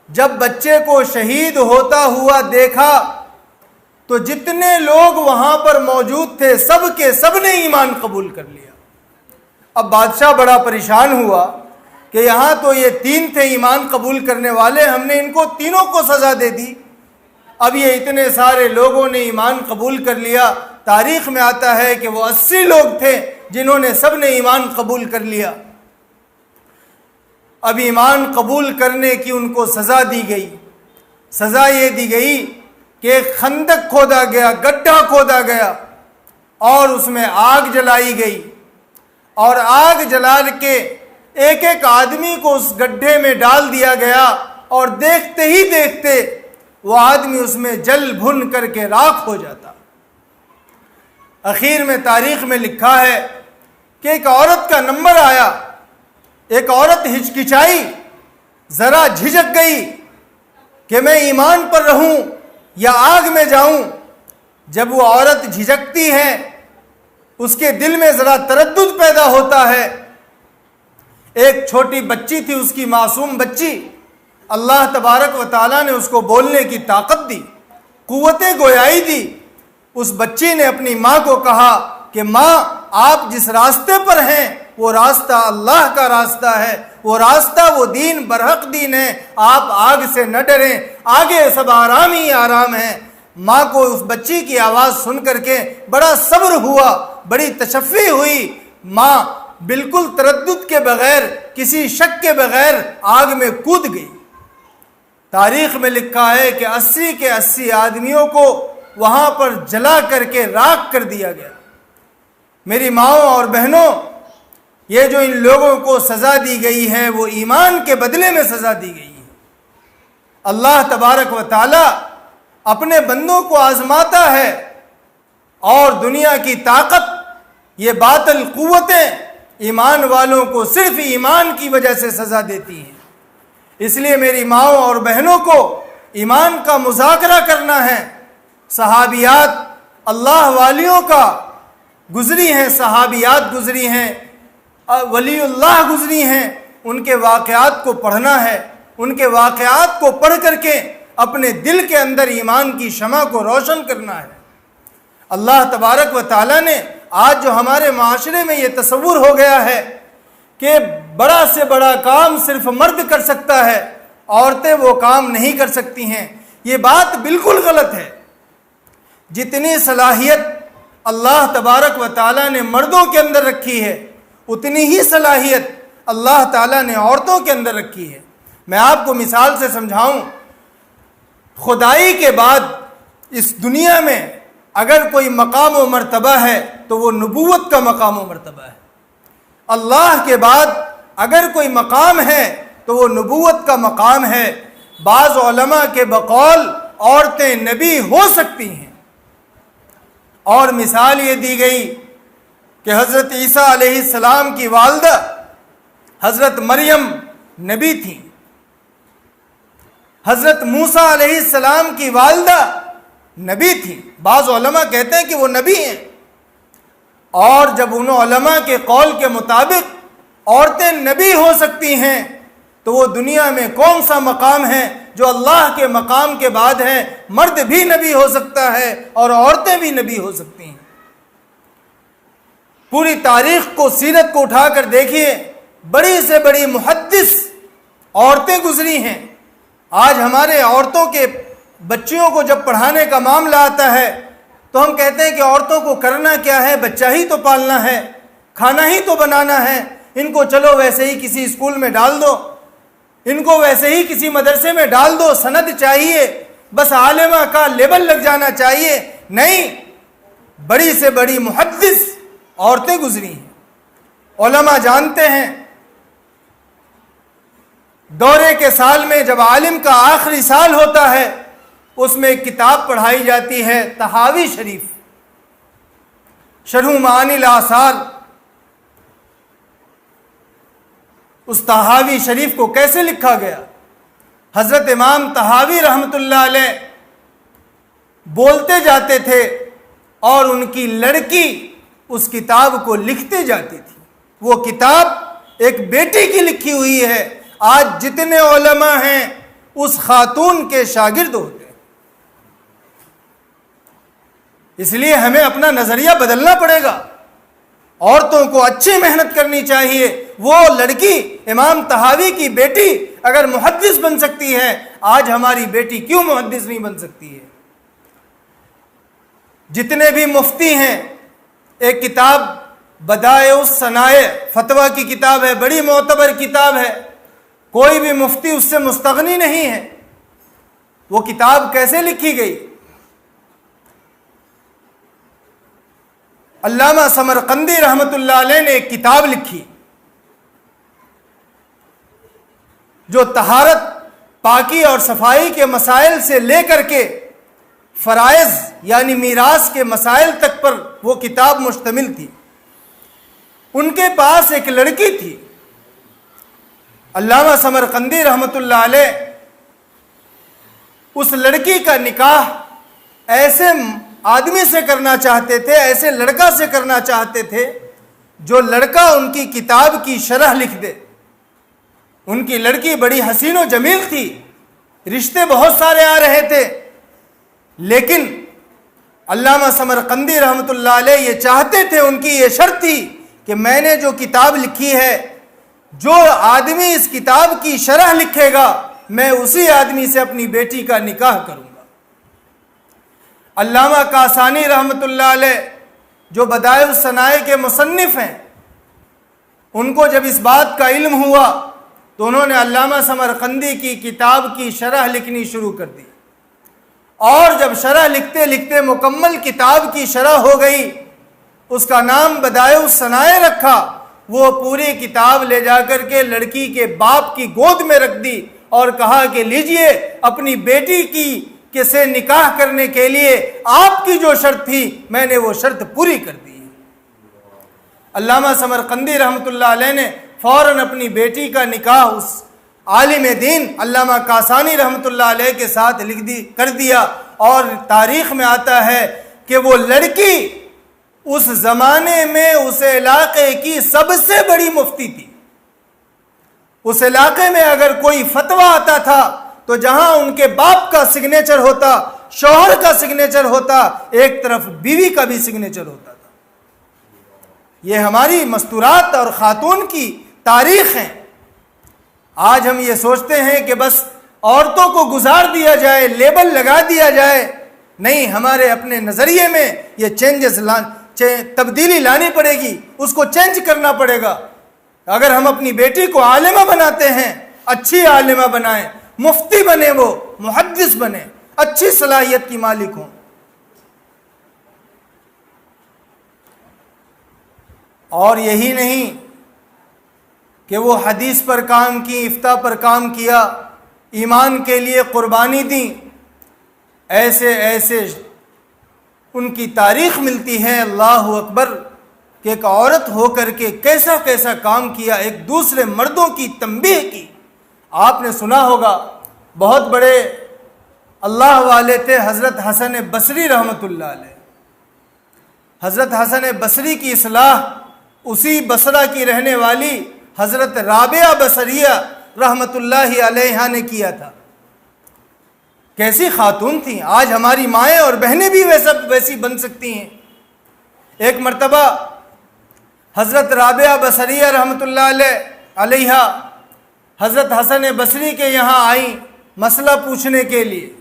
جب بچے کو شہید ہوتا ہوا دیکھا تو جتنے لوگ وہاں پر موجود تھے سب کے سب نے ایمان قبول کر لیا۔ اب بادشاہ بڑا پریشان ہوا کہ یہاں تو یہ تین تھے ایمان قبول کرنے والے، ہم نے ان کو تینوں کو سزا دے دی، اب یہ اتنے سارے لوگوں نے ایمان قبول کر لیا۔ تاریخ میں آتا ہے کہ وہ 80 لوگ تھے جنہوں نے سب نے ایمان قبول کر لیا۔ اب ایمان قبول کرنے کی ان کو سزا دی گئی۔ سزا یہ دی گئی کہ ایک خندق کھودا گیا، گڈھا کھودا گیا، اور اس میں آگ جلائی گئی، اور آگ جلا کے ایک ایک آدمی کو اس گڈھے میں ڈال دیا گیا، اور دیکھتے ہی دیکھتے وہ آدمی اس میں جل بھن کر کے راکھ ہو جاتا۔ اخیر میں تاریخ میں لکھا ہے کہ ایک عورت کا نمبر آیا، ایک عورت ہچکچائی، ذرا جھجک گئی کہ میں ایمان پر رہوں یا آگ میں جاؤں۔ جب وہ عورت جھجکتی ہے اس کے دل میں ذرا تردد پیدا ہوتا ہے۔ ایک چھوٹی بچی تھی، اس کی معصوم بچی، اللہ تبارک و تعالیٰ نے اس کو بولنے کی طاقت دی، قوت گویائی دی۔ اس بچی نے اپنی ماں کو کہا کہ ماں، آپ جس راستے پر ہیں وہ راستہ اللہ کا راستہ ہے، وہ راستہ، وہ دین برحق دین ہے، آپ آگ سے نہ ڈریں، آگے سب آرام ہی آرام ہے۔ ماں کو اس بچی کی آواز سن کر کے بڑا صبر ہوا، بڑی تشفی ہوئی۔ ماں بالکل تردد کے بغیر، کسی شک کے بغیر آگ میں کود گئی۔ تاریخ میں لکھا ہے کہ 80 کے 80 آدمیوں کو وہاں پر جلا کر کے راکھ کر دیا گیا۔ میری ماؤں اور بہنوں، یہ جو ان لوگوں کو سزا دی گئی ہے وہ ایمان کے بدلے میں سزا دی گئی ہے۔ اللہ تبارک و تعالی اپنے بندوں کو آزماتا ہے، اور دنیا کی طاقت، یہ باطل قوتیں ایمان والوں کو صرف ایمان کی وجہ سے سزا دیتی ہیں۔ اس لیے میری ماؤں اور بہنوں کو ایمان کا مذاکرہ کرنا ہے۔ صحابیات اللہ والیوں کا گزری ہیں، صحابیات گزری ہیں، ولی اللہ گزری ہیں، ان کے واقعات کو پڑھنا ہے۔ ان کے واقعات کو پڑھ کر کے اپنے دل کے اندر ایمان کی شمع کو روشن کرنا ہے۔ اللہ تبارک و تعالیٰ نے آج جو ہمارے معاشرے میں یہ تصور ہو گیا ہے کہ بڑا سے بڑا کام صرف مرد کر سکتا ہے، عورتیں وہ کام نہیں کر سکتی ہیں، یہ بات بالکل غلط ہے۔ جتنی صلاحیت اللہ تبارک و تعالیٰ نے مردوں کے اندر رکھی ہے، اتنی ہی صلاحیت اللہ تعالیٰ نے عورتوں کے اندر رکھی ہے۔ میں آپ کو مثال سے سمجھاؤں، خدائی کے بعد اس دنیا میں اگر کوئی مقام و مرتبہ ہے تو وہ نبوت کا مقام و مرتبہ ہے۔ اللہ کے بعد اگر کوئی مقام ہے تو وہ نبوت کا مقام ہے۔ بعض علماء کے بقول عورتیں نبی ہو سکتی ہیں۔ اور مثال یہ دی گئی کہ حضرت عیسیٰ علیہ السلام کی والدہ حضرت مریم نبی تھیں، حضرت موسیٰ علیہ السلام کی والدہ نبی تھیں۔ بعض علماء کہتے ہیں کہ وہ نبی ہیں، اور جب ان علماء کے قول کے مطابق عورتیں نبی ہو سکتی ہیں تو وہ دنیا میں کون سا مقام ہے جو اللہ کے مقام کے بعد ہے؟ مرد بھی نبی ہو سکتا ہے اور عورتیں بھی نبی ہو سکتی ہیں۔ پوری تاریخ کو، سیرت کو اٹھا کر دیکھیے، بڑی سے بڑی محدث عورتیں گزری ہیں۔ آج ہمارے عورتوں کے بچیوں کو جب پڑھانے کا معاملہ آتا ہے تو ہم کہتے ہیں کہ عورتوں کو کرنا کیا ہے، بچہ ہی تو پالنا ہے، کھانا ہی تو بنانا ہے، ان کو چلو ویسے ہی کسی اسکول میں ڈال دو، ان کو ویسے ہی کسی مدرسے میں ڈال دو، سند چاہیے، بس عالمہ کا لیبل لگ جانا چاہیے۔ نہیں، بڑی سے بڑی محدث عورتیں گزری ہیں۔ علماء جانتے ہیں دورے کے سال میں جب عالم کا آخری سال ہوتا ہے اس میں ایک کتاب پڑھائی جاتی ہے، طحاوی شریف، شرح معانی الآثار۔ اس طحاوی شریف کو کیسے لکھا گیا؟ حضرت امام طحاوی رحمۃ اللہ علیہ بولتے جاتے تھے اور ان کی لڑکی اس کتاب کو لکھتے جاتی تھی۔ وہ کتاب ایک بیٹی کی لکھی ہوئی ہے۔ آج جتنے علماء ہیں اس خاتون کے شاگرد ہوتے ہیں۔ اس لیے ہمیں اپنا نظریہ بدلنا پڑے گا۔ عورتوں کو اچھی محنت کرنی چاہیے۔ وہ لڑکی امام طحاوی کی بیٹی اگر محدث بن سکتی ہے، آج ہماری بیٹی کیوں محدث نہیں بن سکتی ہے؟ جتنے بھی مفتی ہیں، ایک کتاب بدائع الصنائع فتویٰ کی کتاب ہے، بڑی معتبر کتاب ہے، کوئی بھی مفتی اس سے مستغنی نہیں ہے۔ وہ کتاب کیسے لکھی گئی؟ علامہ سمرقندی رحمۃ اللہ علیہ نے ایک کتاب لکھی جو طہارت، پاکی اور صفائی کے مسائل سے لے کر کے فرائض یعنی میراث کے مسائل تک پر وہ کتاب مشتمل تھی۔ ان کے پاس ایک لڑکی تھی۔ علامہ سمرقندی رحمۃ اللہ علیہ اس لڑکی کا نکاح ایسے آدمی سے کرنا چاہتے تھے، ایسے لڑکا سے کرنا چاہتے تھے جو لڑکا ان کی کتاب کی شرح لکھ دے۔ ان کی لڑکی بڑی حسین و جمیل تھی، رشتے بہت سارے آ رہے تھے، لیکن علامہ سمرقندی رحمۃ اللہ علیہ یہ چاہتے تھے، ان کی یہ شرط تھی کہ میں نے جو کتاب لکھی ہے، جو آدمی اس کتاب کی شرح لکھے گا میں اسی آدمی سے اپنی بیٹی کا نکاح کروں گا۔ علامہ کاسانی رحمۃ اللہ علیہ جو بدائع الصنائع کے مصنف ہیں، ان کو جب اس بات کا علم ہوا تو انہوں نے علامہ سمرقندی کی کتاب کی شرح لکھنی شروع کر دی، اور جب شرح لکھتے لکھتے مکمل کتاب کی شرح ہو گئی، اس کا نام بدائع الصنائع رکھا۔ وہ پوری کتاب لے جا کر کے لڑکی کے باپ کی گود میں رکھ دی اور کہا کہ لیجئے، اپنی بیٹی کی سے نکاح کرنے کے لیے آپ کی جو شرط تھی میں نے وہ شرط پوری کر دی۔ علامہ سمرقندی رحمۃ اللہ علیہ نے فوراً اپنی بیٹی کا نکاح اس عالم دین علامہ کاسانی رحمۃ اللہ علیہ کے ساتھ کر دیا، اور تاریخ میں آتا ہے کہ وہ لڑکی اس زمانے میں اس علاقے کی سب سے بڑی مفتی تھی۔ اس علاقے میں اگر کوئی فتویٰ آتا تھا تو جہاں ان کے باپ کا سگنیچر ہوتا، شوہر کا سگنیچر ہوتا، ایک طرف بیوی کا بھی سگنیچر ہوتا تھا۔ یہ ہماری مستورات اور خاتون کی تاریخ ہے۔ آج ہم یہ سوچتے ہیں کہ بس عورتوں کو گزار دیا جائے، لیبل لگا دیا جائے۔ نہیں، ہمارے اپنے نظریے میں یہ تبدیلی لانی پڑے گی، اس کو چینج کرنا پڑے گا۔ اگر ہم اپنی بیٹی کو عالمہ بناتے ہیں، اچھی عالمہ بنائیں، مفتی بنے، وہ محدث بنے، اچھی صلاحیت کی مالک ہوں۔ اور یہی نہیں کہ وہ حدیث پر کام کی، افتاء پر کام کیا، ایمان کے لیے قربانی دی، ایسے ایسے ان کی تاریخ ملتی ہے، اللہ اکبر، کہ ایک عورت ہو کر کے کیسا کیسا کام کیا، ایک دوسرے مردوں کی تنبیہ کی۔ آپ نے سنا ہوگا بہت بڑے اللہ والے تھے حضرت حسن بصری رحمۃ اللہ علیہ۔ حضرت حسن بصری کی اصلاح اسی بصرہ کی رہنے والی حضرت رابعہ بصریہ رحمۃ اللہ علیہا نے کیا تھا۔ کیسی خاتون تھیں، آج ہماری مائیں اور بہنیں بھی ویسی بن سکتی ہیں۔ ایک مرتبہ حضرت رابعہ بصریہ رحمۃ اللہ علیہا حضرت حسن بصری کے یہاں آئیں مسئلہ پوچھنے کے لیے۔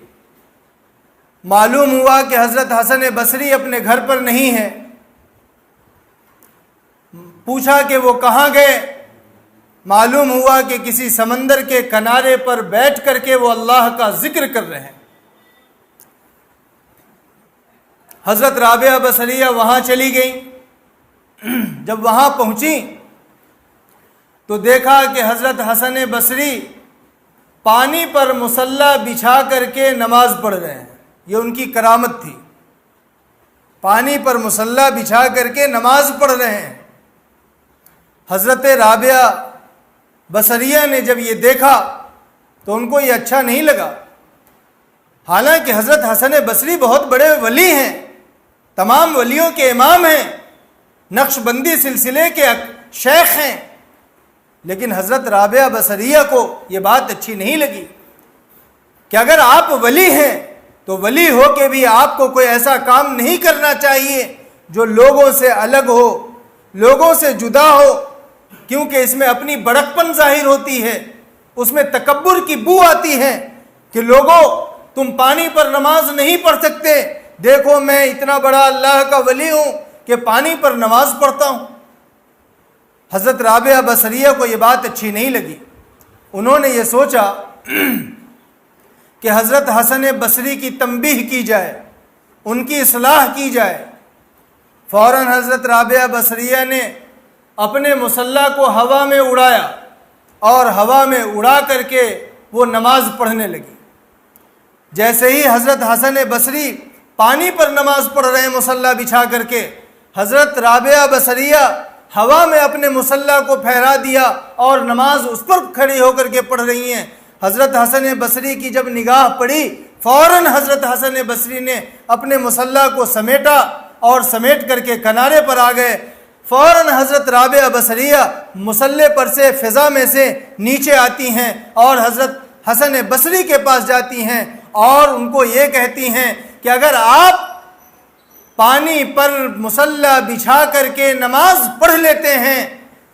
معلوم ہوا کہ حضرت حسن بصری اپنے گھر پر نہیں ہیں۔ پوچھا کہ وہ کہاں گئے؟ معلوم ہوا کہ کسی سمندر کے کنارے پر بیٹھ کر کے وہ اللہ کا ذکر کر رہے ہیں۔ حضرت رابعہ بصریہ وہاں چلی گئیں۔ جب وہاں پہنچی تو دیکھا کہ حضرت حسن بصری پانی پر مصلی بچھا کر کے نماز پڑھ رہے ہیں۔ یہ ان کی کرامت تھی، پانی پر مصلی بچھا کر کے نماز پڑھ رہے ہیں۔ حضرت رابعہ بصریہ نے جب یہ دیکھا تو ان کو یہ اچھا نہیں لگا۔ حالانکہ حضرت حسن بصری بہت بڑے ولی ہیں، تمام ولیوں کے امام ہیں، نقش بندی سلسلے کے شیخ ہیں، لیکن حضرت رابعہ بصریہ کو یہ بات اچھی نہیں لگی کہ اگر آپ ولی ہیں تو ولی ہو کے بھی آپ کو کوئی ایسا کام نہیں کرنا چاہیے جو لوگوں سے الگ ہو، لوگوں سے جدا ہو، کیونکہ اس میں اپنی بڑکپن ظاہر ہوتی ہے، اس میں تکبر کی بو آتی ہے کہ لوگوں تم پانی پر نماز نہیں پڑھ سکتے، دیکھو میں اتنا بڑا اللہ کا ولی ہوں کہ پانی پر نماز پڑھتا ہوں۔ حضرت رابعہ بصریہ کو یہ بات اچھی نہیں لگی۔ انہوں نے یہ سوچا کہ حضرت حسن بصری کی تنبیہ کی جائے، ان کی اصلاح کی جائے۔ فوراً حضرت رابعہ بصریہ نے اپنے مصلی کو ہوا میں اڑایا اور ہوا میں اڑا کر کے وہ نماز پڑھنے لگی۔ جیسے ہی حضرت حسن بصری پانی پر نماز پڑھ رہے ہیں مصلی بچھا کر کے، حضرت رابعہ بصریہ ہوا میں اپنے مصلی کو پھیلا دیا اور نماز اس پر کھڑی ہو کر کے پڑھ رہی ہیں۔ حضرت حسن بصری کی جب نگاہ پڑی، فوراً حضرت حسن بصری نے اپنے مصلی کو سمیٹا اور سمیٹ کر کے کنارے پر آ گئے۔ فوراً حضرت رابعہ بصریہ مصلی پر سے فضا میں سے نیچے آتی ہیں اور حضرت حسن بصری کے پاس جاتی ہیں اور ان کو یہ کہتی ہیں کہ اگر آپ پانی پر مصلی بچھا کر کے نماز پڑھ لیتے ہیں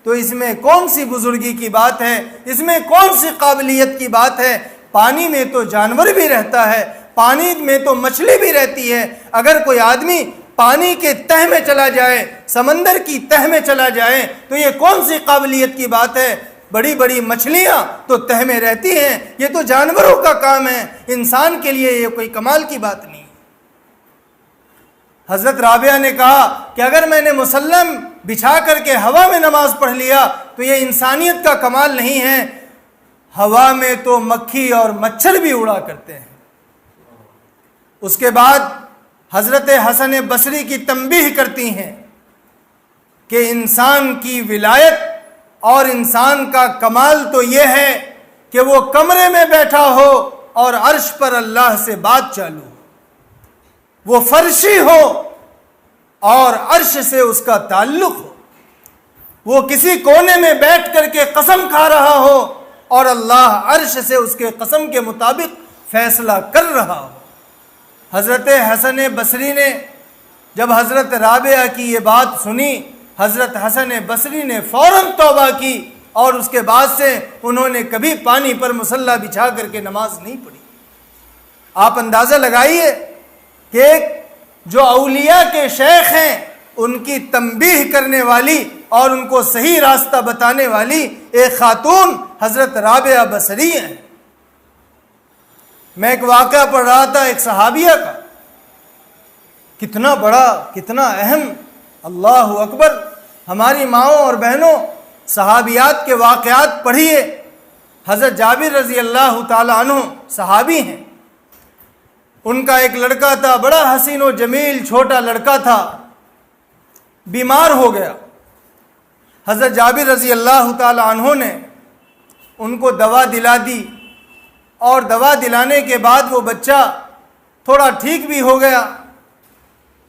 تو اس میں کون سی بزرگی کی بات ہے، اس میں کون سی قابلیت کی بات ہے؟ پانی میں تو جانور بھی رہتا ہے، پانی میں تو مچھلی بھی رہتی ہے۔ اگر کوئی آدمی پانی کے تہ میں چلا جائے، سمندر کی تہ میں چلا جائے تو یہ کون سی قابلیت کی بات ہے؟ بڑی بڑی مچھلیاں تو تہ میں رہتی ہیں، یہ تو جانوروں کا کام ہے، انسان کے لیے یہ کوئی کمال کی بات نہیں۔ حضرت رابعہ نے کہا کہ اگر میں نے مصلی بچھا کر کے ہوا میں نماز پڑھ لیا تو یہ انسانیت کا کمال نہیں ہے، ہوا میں تو مکھی اور مچھر بھی اڑا کرتے ہیں۔ اس کے بعد حضرت حسن بصری کی تنبیہ کرتی ہیں کہ انسان کی ولایت اور انسان کا کمال تو یہ ہے کہ وہ کمرے میں بیٹھا ہو اور عرش پر اللہ سے بات چالو ہو، وہ فرشی ہو اور عرش سے اس کا تعلق ہو، وہ کسی کونے میں بیٹھ کر کے قسم کھا رہا ہو اور اللہ عرش سے اس کے قسم کے مطابق فیصلہ کر رہا ہو۔ حضرت حسن بصری نے جب حضرت رابعہ کی یہ بات سنی، حضرت حسن بصری نے فوراً توبہ کی اور اس کے بعد سے انہوں نے کبھی پانی پر مصلی بچھا کر کے نماز نہیں پڑھی۔ آپ اندازہ لگائیے کہ ایک جو اولیاء کے شیخ ہیں ان کی تنبیہ کرنے والی اور ان کو صحیح راستہ بتانے والی ایک خاتون حضرت رابعہ بصری ہیں۔ میں ایک واقعہ پڑھ رہا تھا ایک صحابیہ کا، کتنا بڑا کتنا اہم، اللہ اکبر۔ ہماری ماؤں اور بہنوں صحابیات کے واقعات پڑھیے۔ حضرت جابر رضی اللہ تعالی عنہ صحابی ہیں، ان کا ایک لڑکا تھا، بڑا حسین و جمیل چھوٹا لڑکا تھا، بیمار ہو گیا۔ حضرت جابر رضی اللہ تعالی عنہ نے ان کو دوا دلا دی، اور دوا دلانے کے بعد وہ بچہ تھوڑا ٹھیک بھی ہو گیا۔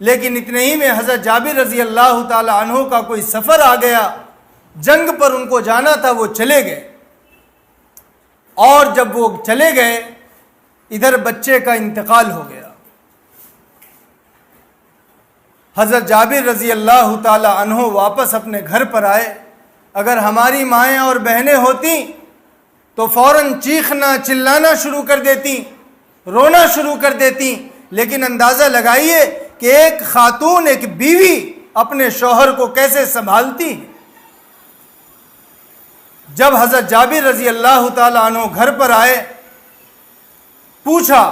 لیکن اتنے ہی میں حضرت جابر رضی اللہ تعالی عنہ کا کوئی سفر آ گیا، جنگ پر ان کو جانا تھا، وہ چلے گئے۔ اور جب وہ چلے گئے، ادھر بچے کا انتقال ہو گیا۔ حضرت جابر رضی اللہ تعالی عنہ واپس اپنے گھر پر آئے۔ اگر ہماری مائیں اور بہنیں ہوتیں تو فوراً چیخنا چلانا شروع کر دیتی، رونا شروع کر دیتی، لیکن اندازہ لگائیے کہ ایک خاتون، ایک بیوی اپنے شوہر کو کیسے سنبھالتی۔ جب حضرت جابر رضی اللہ تعالی عنہ گھر پر آئے، پوچھا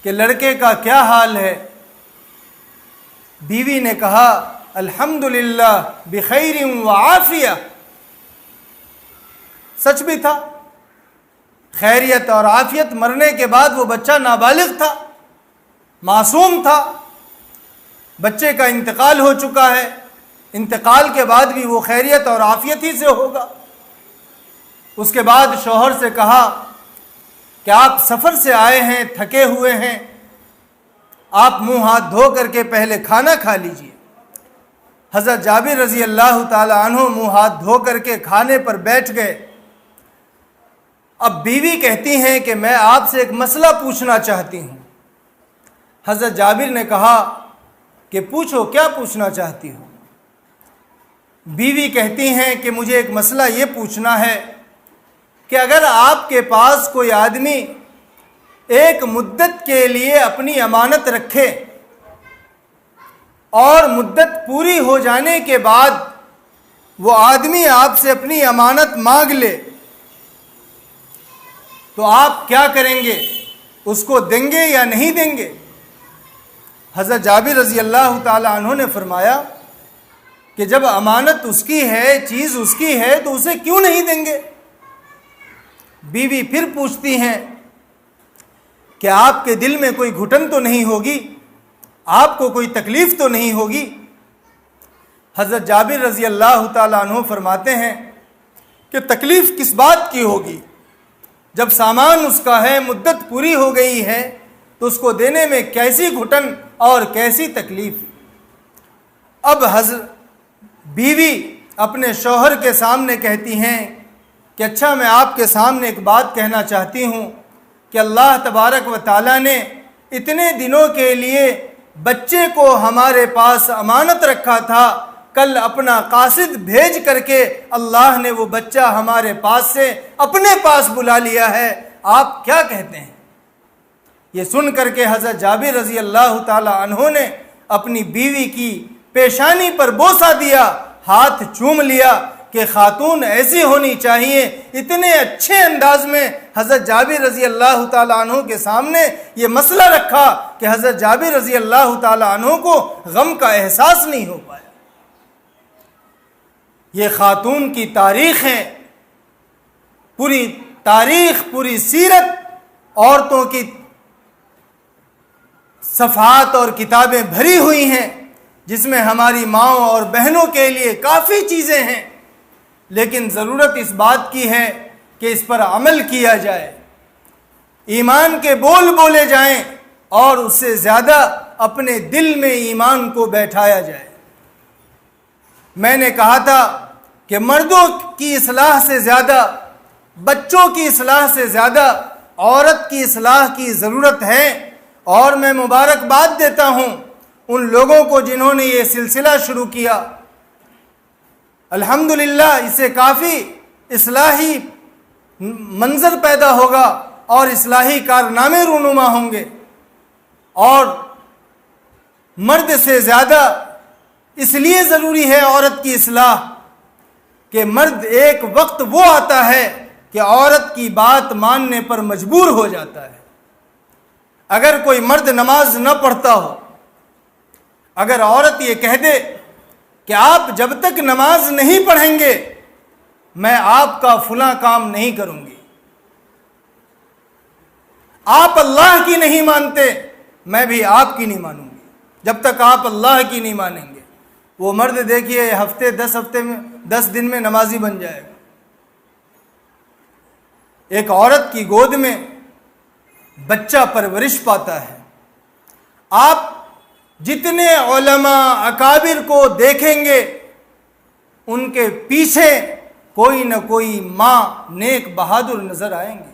کہ لڑکے کا کیا حال ہے؟ بیوی نے کہا الحمدللہ بخیر وعافیہ۔ سچ بھی تھا، خیریت اور عافیت۔ مرنے کے بعد وہ بچہ نابالغ تھا، معصوم تھا، بچے کا انتقال ہو چکا ہے، انتقال کے بعد بھی وہ خیریت اور عافیت ہی سے ہوگا۔ اس کے بعد شوہر سے کہا کہ آپ سفر سے آئے ہیں، تھکے ہوئے ہیں، آپ منہ ہاتھ دھو کر کے پہلے کھانا کھا لیجئے۔ حضرت جابر رضی اللہ تعالی عنہ منہ ہاتھ دھو کر کے کھانے پر بیٹھ گئے۔ اب بیوی کہتی ہیں کہ میں آپ سے ایک مسئلہ پوچھنا چاہتی ہوں۔ حضرت جابر نے کہا کہ پوچھو، کیا پوچھنا چاہتی ہو؟ بیوی کہتی ہیں کہ مجھے ایک مسئلہ یہ پوچھنا ہے کہ اگر آپ کے پاس کوئی آدمی ایک مدت کے لیے اپنی امانت رکھے اور مدت پوری ہو جانے کے بعد وہ آدمی آپ سے اپنی امانت مانگ لے تو آپ کیا کریں گے؟ اس کو دیں گے یا نہیں دیں گے؟ حضرت جابر رضی اللہ تعالی عنہ نے فرمایا کہ جب امانت اس کی ہے، چیز اس کی ہے، تو اسے کیوں نہیں دیں گے؟ بیوی پھر پوچھتی ہیں کہ آپ کے دل میں کوئی گھٹن تو نہیں ہوگی، آپ کو کوئی تکلیف تو نہیں ہوگی؟ حضرت جابر رضی اللہ تعالی عنہ فرماتے ہیں کہ تکلیف کس بات کی ہوگی؟ جب سامان اس کا ہے، مدت پوری ہو گئی ہے، تو اس کو دینے میں کیسی گھٹن اور کیسی تکلیف؟ اب بیوی اپنے شوہر کے سامنے کہتی ہیں کہ اچھا، میں آپ کے سامنے ایک بات کہنا چاہتی ہوں کہ اللہ تبارک و تعالیٰ نے اتنے دنوں کے لیے بچے کو ہمارے پاس امانت رکھا تھا، کل اپنا قاصد بھیج کر کے اللہ نے وہ بچہ ہمارے پاس سے اپنے پاس بلا لیا ہے، آپ کیا کہتے ہیں؟ یہ سن کر کے حضرت جابر رضی اللہ تعالی عنہ نے اپنی بیوی کی پیشانی پر بوسہ دیا، ہاتھ چوم لیا کہ خاتون ایسی ہونی چاہیے۔ اتنے اچھے انداز میں حضرت جابر رضی اللہ تعالی عنہ کے سامنے یہ مسئلہ رکھا کہ حضرت جابر رضی اللہ تعالی عنہ کو غم کا احساس نہیں ہو پایا۔ یہ خاتون کی تاریخ ہے، پوری تاریخ، پوری سیرت عورتوں کی صفحات اور کتابیں بھری ہوئی ہیں، جس میں ہماری ماؤں اور بہنوں کے لیے کافی چیزیں ہیں، لیکن ضرورت اس بات کی ہے کہ اس پر عمل کیا جائے، ایمان کے بول بولے جائیں اور اس سے زیادہ اپنے دل میں ایمان کو بیٹھایا جائے۔ میں نے کہا تھا کہ مردوں کی اصلاح سے زیادہ، بچوں کی اصلاح سے زیادہ عورت کی اصلاح کی ضرورت ہے، اور میں مبارکباد دیتا ہوں ان لوگوں کو جنہوں نے یہ سلسلہ شروع کیا۔ الحمدللہ اس سے کافی اصلاحی منظر پیدا ہوگا اور اصلاحی کارنامے رونما ہوں گے، اور مرد سے زیادہ اس لیے ضروری ہے عورت کی اصلاح کہ مرد ایک وقت وہ آتا ہے کہ عورت کی بات ماننے پر مجبور ہو جاتا ہے۔ اگر کوئی مرد نماز نہ پڑھتا ہو، اگر عورت یہ کہہ دے کہ آپ جب تک نماز نہیں پڑھیں گے میں آپ کا فلاں کام نہیں کروں گی، آپ اللہ کی نہیں مانتے، میں بھی آپ کی نہیں مانوں گی جب تک آپ اللہ کی نہیں مانیں گے۔ وہ مرد دیکھیے ہفتے میں 10 دن میں نمازی بن جائے گا۔ ایک عورت کی گود میں بچہ پرورش پاتا ہے۔ آپ جتنے علماء اکابر کو دیکھیں گے ان کے پیچھے کوئی نہ کوئی ماں نیک بہادر نظر آئیں گے۔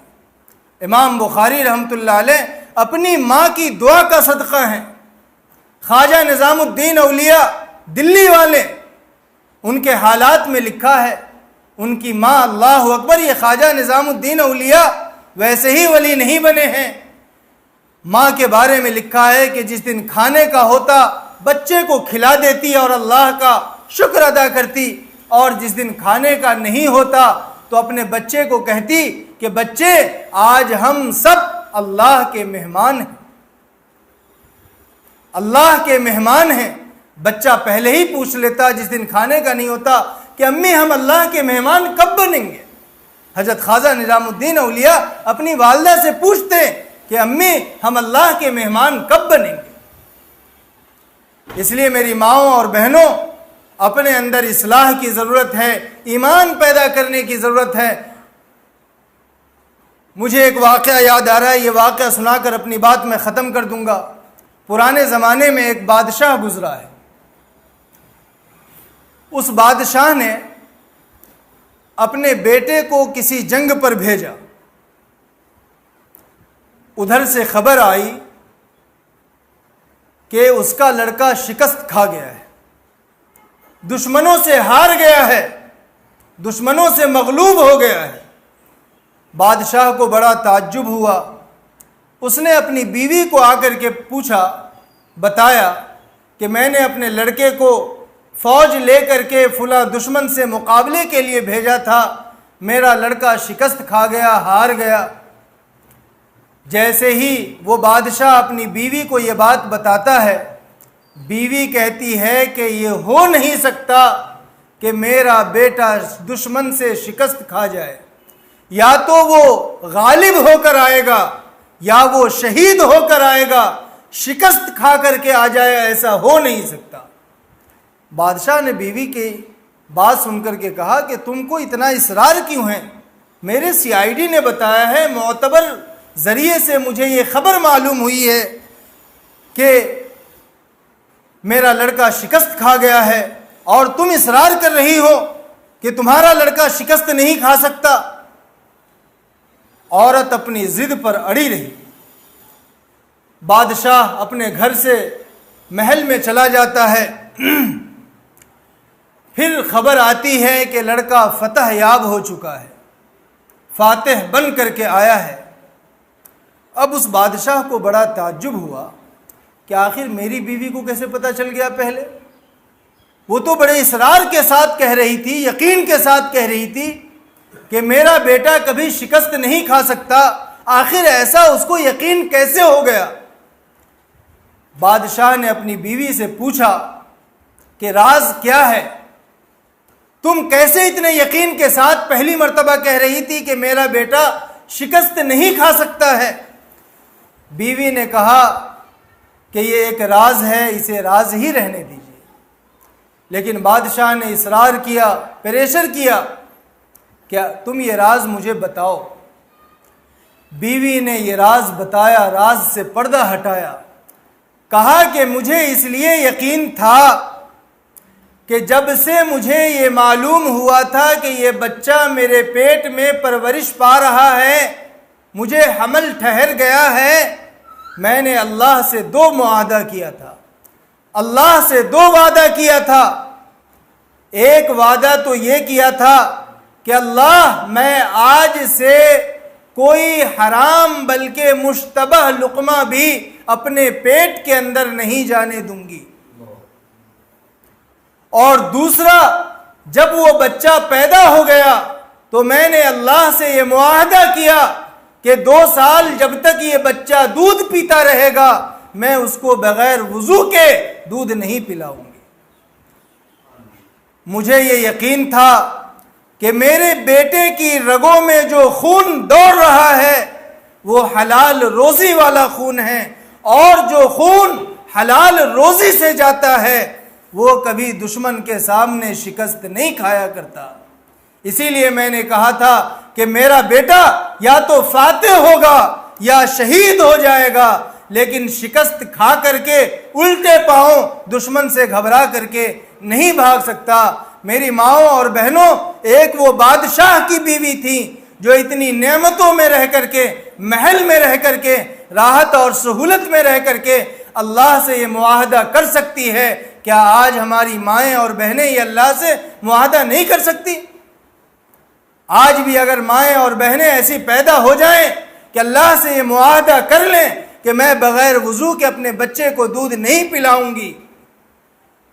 امام بخاری رحمۃ اللہ علیہ اپنی ماں کی دعا کا صدقہ ہیں۔ خواجہ نظام الدین اولیاء دلی والے، ان کے حالات میں لکھا ہے ان کی ماں، اللہ اکبر، یہ خواجہ نظام الدین اولیاء ویسے ہی ولی نہیں بنے ہیں۔ ماں کے بارے میں لکھا ہے کہ جس دن کھانے کا ہوتا بچے کو کھلا دیتی اور اللہ کا شکر ادا کرتی، اور جس دن کھانے کا نہیں ہوتا تو اپنے بچے کو کہتی کہ بچے آج ہم سب اللہ کے مہمان ہیں، اللہ کے مہمان ہیں۔ بچہ پہلے ہی پوچھ لیتا جس دن کھانے کا نہیں ہوتا کہ امی ہم اللہ کے مہمان کب بنیں گے۔ حضرت خواجہ نظام الدین اولیاء اپنی والدہ سے پوچھتے کہ امی ہم اللہ کے مہمان کب بنیں گے۔ اس لیے میری ماؤں اور بہنوں، اپنے اندر اصلاح کی ضرورت ہے، ایمان پیدا کرنے کی ضرورت ہے۔ مجھے ایک واقعہ یاد آ رہا ہے، یہ واقعہ سنا کر اپنی بات میں ختم کر دوں گا۔ پرانے زمانے میں ایک بادشاہ گزرا ہے۔ اس بادشاہ نے اپنے بیٹے کو کسی جنگ پر بھیجا۔ ادھر سے خبر آئی کہ اس کا لڑکا شکست کھا گیا ہے، دشمنوں سے ہار گیا ہے، دشمنوں سے مغلوب ہو گیا ہے۔ بادشاہ کو بڑا تعجب ہوا۔ اس نے اپنی بیوی کو آ کر کے پوچھا، بتایا کہ میں نے اپنے لڑکے کو فوج لے کر کے فلاں دشمن سے مقابلے کے لیے بھیجا تھا، میرا لڑکا شکست کھا گیا، ہار گیا۔ جیسے ہی وہ بادشاہ اپنی بیوی کو یہ بات بتاتا ہے، بیوی کہتی ہے کہ یہ ہو نہیں سکتا کہ میرا بیٹا دشمن سے شکست کھا جائے، یا تو وہ غالب ہو کر آئے گا یا وہ شہید ہو کر آئے گا، شکست کھا کر کے آ جائے، ایسا ہو نہیں سکتا۔ بادشاہ نے بیوی کی بات سن کر کے کہا کہ تم کو اتنا اصرار کیوں ہے؟ میرے CID نے بتایا ہے، معتبر ذریعے سے مجھے یہ خبر معلوم ہوئی ہے کہ میرا لڑکا شکست کھا گیا ہے، اور تم اصرار کر رہی ہو کہ تمہارا لڑکا شکست نہیں کھا سکتا۔ عورت اپنی ضد پر اڑی رہی۔ بادشاہ اپنے گھر سے محل میں چلا جاتا ہے۔ پھر خبر آتی ہے کہ لڑکا فتح یاب ہو چکا ہے، فاتح بن کر کے آیا ہے۔ اب اس بادشاہ کو بڑا تعجب ہوا کہ آخر میری بیوی کو کیسے پتہ چل گیا پہلے؟ وہ تو بڑے اصرار کے ساتھ کہہ رہی تھی، یقین کے ساتھ کہہ رہی تھی کہ میرا بیٹا کبھی شکست نہیں کھا سکتا، آخر ایسا اس کو یقین کیسے ہو گیا؟ بادشاہ نے اپنی بیوی سے پوچھا کہ راز کیا ہے؟ تم کیسے اتنے یقین کے ساتھ پہلی مرتبہ کہہ رہی تھی کہ میرا بیٹا شکست نہیں کھا سکتا ہے؟ بیوی نے کہا کہ یہ ایک راز ہے، اسے راز ہی رہنے دیجیے۔ لیکن بادشاہ نے اصرار کیا، پریشر کیا کہ تم یہ راز مجھے بتاؤ۔ بیوی نے یہ راز بتایا، راز سے پردہ ہٹایا، کہا کہ مجھے اس لیے یقین تھا کہ جب سے مجھے یہ معلوم ہوا تھا کہ یہ بچہ میرے پیٹ میں پرورش پا رہا ہے، مجھے حمل ٹھہر گیا ہے، میں نے اللہ سے 2 معاہدہ کیا تھا، اللہ سے 2 وعدہ کیا تھا۔ ایک وعدہ تو یہ کیا تھا کہ اللہ میں آج سے کوئی حرام بلکہ مشتبہ لقمہ بھی اپنے پیٹ کے اندر نہیں جانے دوں گی، اور دوسرا جب وہ بچہ پیدا ہو گیا تو میں نے اللہ سے یہ معاہدہ کیا کہ 2 سال جب تک یہ بچہ دودھ پیتا رہے گا میں اس کو بغیر وضو کے دودھ نہیں پلاؤں گی۔ مجھے یہ یقین تھا کہ میرے بیٹے کی رگوں میں جو خون دوڑ رہا ہے وہ حلال روزی والا خون ہے، اور جو خون حلال روزی سے جاتا ہے وہ کبھی دشمن کے سامنے شکست نہیں کھایا کرتا۔ اسی لیے میں نے کہا تھا کہ میرا بیٹا یا تو فاتح ہوگا یا شہید ہو جائے گا، لیکن شکست کھا کر کے الٹے پاؤں دشمن سے گھبرا کر کے نہیں بھاگ سکتا۔ میری ماؤں اور بہنوں، ایک وہ بادشاہ کی بیوی تھی جو اتنی نعمتوں میں رہ کر کے، محل میں رہ کر کے، راحت اور سہولت میں رہ کر کے اللہ سے یہ معاہدہ کر سکتی ہے۔ کیا آج ہماری مائیں اور بہنیں یہ اللہ سے معاہدہ نہیں کر سکتی؟ آج بھی اگر مائیں اور بہنیں ایسی پیدا ہو جائیں کہ اللہ سے یہ معاہدہ کر لیں کہ میں بغیر وضو کے اپنے بچے کو دودھ نہیں پلاؤں گی،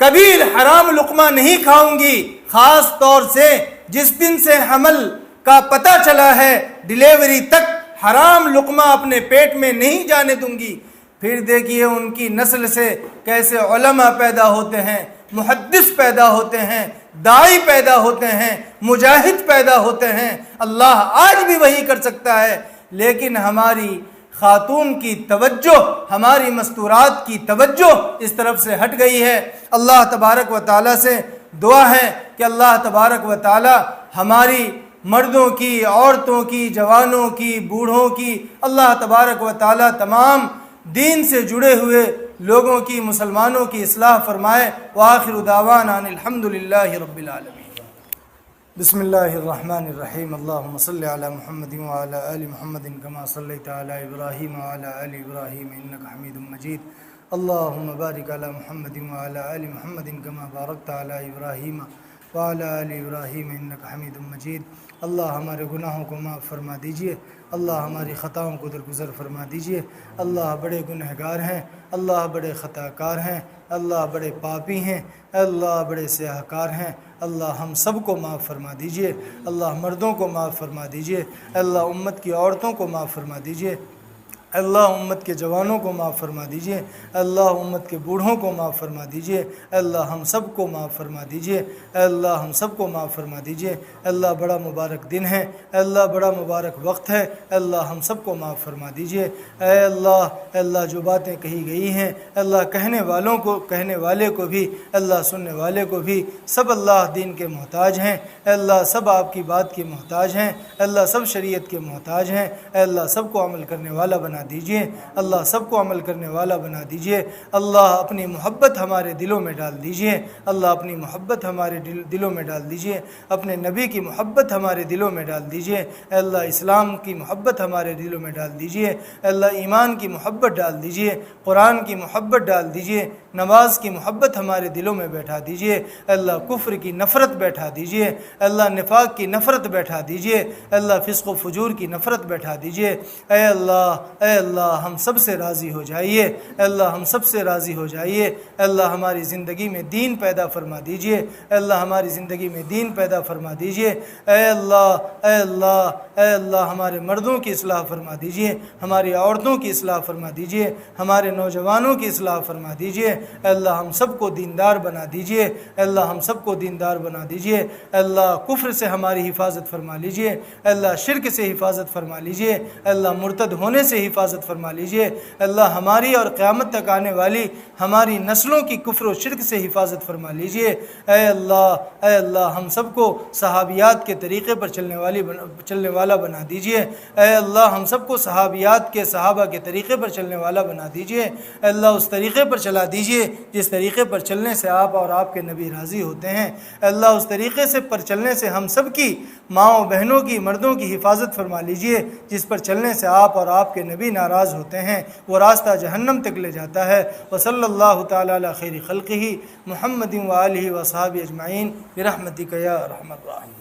کبھی حرام لقمہ نہیں کھاؤں گی، خاص طور سے جس دن سے حمل کا پتہ چلا ہے ڈیلیوری تک حرام لقمہ اپنے پیٹ میں نہیں جانے دوں گی، پھر دیکھیے ان کی نسل سے کیسے علماء پیدا ہوتے ہیں، محدث پیدا ہوتے ہیں، داعی پیدا ہوتے ہیں، مجاہد پیدا ہوتے ہیں۔ اللہ آج بھی وہی کر سکتا ہے، لیکن ہماری خاتون کی توجہ، ہماری مستورات کی توجہ اس طرف سے ہٹ گئی ہے۔ اللہ تبارک و تعالیٰ سے دعا ہے کہ اللہ تبارک و تعالیٰ ہماری مردوں کی، عورتوں کی، جوانوں کی، بوڑھوں کی، اللہ تبارک و تعالیٰ تمام دین سے جڑے ہوئے لوگوں کی، مسلمانوں کی اصلاح فرمائے۔ وآخر دعوانا ان الحمدللہ رب العالمین۔ بسم اللہ الرحمن الرحیم۔ اللہم صلی علی محمد وعلی آل محمد کما صلیت علی ابراہیم وعلی آل ابراہیم انک حمید مجید۔ اللہم بارک علی محمد وعلی آل محمد کما بارکت علی ابراہیم وعلی آل ابراہیم انک حمید مجید۔ اللہ ہمارے گناہوں کو معاف فرما دیجئے، اللہ ہماری خطاؤں کو درگزر فرما دیجئے۔ اللہ بڑے گنہگار ہیں، اللہ بڑے خطا کار ہیں، اللہ بڑے پاپی ہیں، اللہ بڑے سیاہ کار ہیں۔ اللہ ہم سب کو معاف فرما دیجئے، اللہ مردوں کو معاف فرما دیجئے، اللہ امت کی عورتوں کو معاف فرما دیجئے، اللہ امت کے جوانوں کو معاف فرما دیجئے، اللہ امت کے بوڑھوں کو معاف فرما دیجئے، اللہ ہم سب کو معاف فرما دیجئے، اللہ ہم سب کو معاف فرما دیجئے۔ اللہ بڑا مبارک دن ہے، اللہ بڑا مبارک وقت ہے، اللہ ہم سب کو معاف فرما دیجئے۔ اے اللہ جو باتیں کہی گئی ہیں، اللہ کہنے والے کو بھی، اللہ سننے والے کو بھی، سب اللہ دین کے محتاج ہیں، اللہ سب آپ کی بات کی محتاج ہیں، اللہ سب شریعت کے محتاج ہیں۔ اے اللہ سب کو عمل کرنے والا بنا دیجئے، اللہ سب کو عمل کرنے والا بنا دیجئے۔ اللہ اپنی محبت ہمارے دلوں میں ڈال دیجئے، اللہ اپنی محبت ہمارے دلوں میں ڈال دیجئے، اپنے نبی کی محبت ہمارے دلوں میں ڈال دیجئے۔ اے اللہ اسلام کی محبت ہمارے دلوں میں ڈال دیجئے، اے اللہ ایمان کی محبت ڈال دیجئے، قرآن کی محبت ڈال دیجئے، نماز کی محبت ہمارے دلوں میں بیٹھا دیجئے۔ اے اللہ کفر کی نفرت بیٹھا دیجئے، اے اللہ نفاق کی نفرت بیٹھا دیجئے، اے اللہ فسق و فجور کی نفرت بیٹھا دیجئے۔ اے اللہ ہم سب سے راضی ہو جائیے، اے اللہ ہم سب سے راضی ہو جائیے۔ اے اللہ ہماری زندگی میں دین پیدا فرما دیجئے، اے اللہ ہماری زندگی میں دین پیدا فرما دیجئے۔ اے اللہ ہمارے مردوں کی اصلاح فرما دیجئے، ہماری عورتوں کی اصلاح فرما دیجئے، ہمارے نوجوانوں کی اصلاح فرما دیجئے۔ اے اللہ ہم سب کو دیندار بنا دیجئے، اے اللہ ہم سب کو دیندار بنا دیجئے۔ اے اللہ کفر سے ہماری حفاظت فرما لیجئے، اے اللہ شرک سے حفاظت فرما لیجئے، اے اللہ مرتد ہونے سے حفاظت فرما لیجئے۔ اے اللہ ہماری اور قیامت تک آنے والی ہماری نسلوں کی کفر و شرک سے حفاظت فرما لیجئے۔ اے اللہ ہم سب کو صحابیات کے طریقے پر چلنے والا بنا دیجئے۔ اے اللہ ہم سب کو صحابیات کے، صحابہ کے طریقے پر چلنے والا بنا دیجئے۔ اے اللہ اس طریقے پر چلا دیجئے جس طریقے پر چلنے سے آپ اور آپ کے نبی راضی ہوتے ہیں۔ اے اللہ اس طریقے سے پر چلنے سے ہم سب کی ماؤں بہنوں کی، مردوں کی حفاظت فرما لیجئے جس پر چلنے سے آپ اور آپ کے نبی ناراض ہوتے ہیں، وہ راستہ جہنم تک لے جاتا ہے۔ وصلی اللہ تعالی علی خیر خلقہ محمد وآلہ وصحبہ اجمعین برحمتک یا ارحم الراحمین۔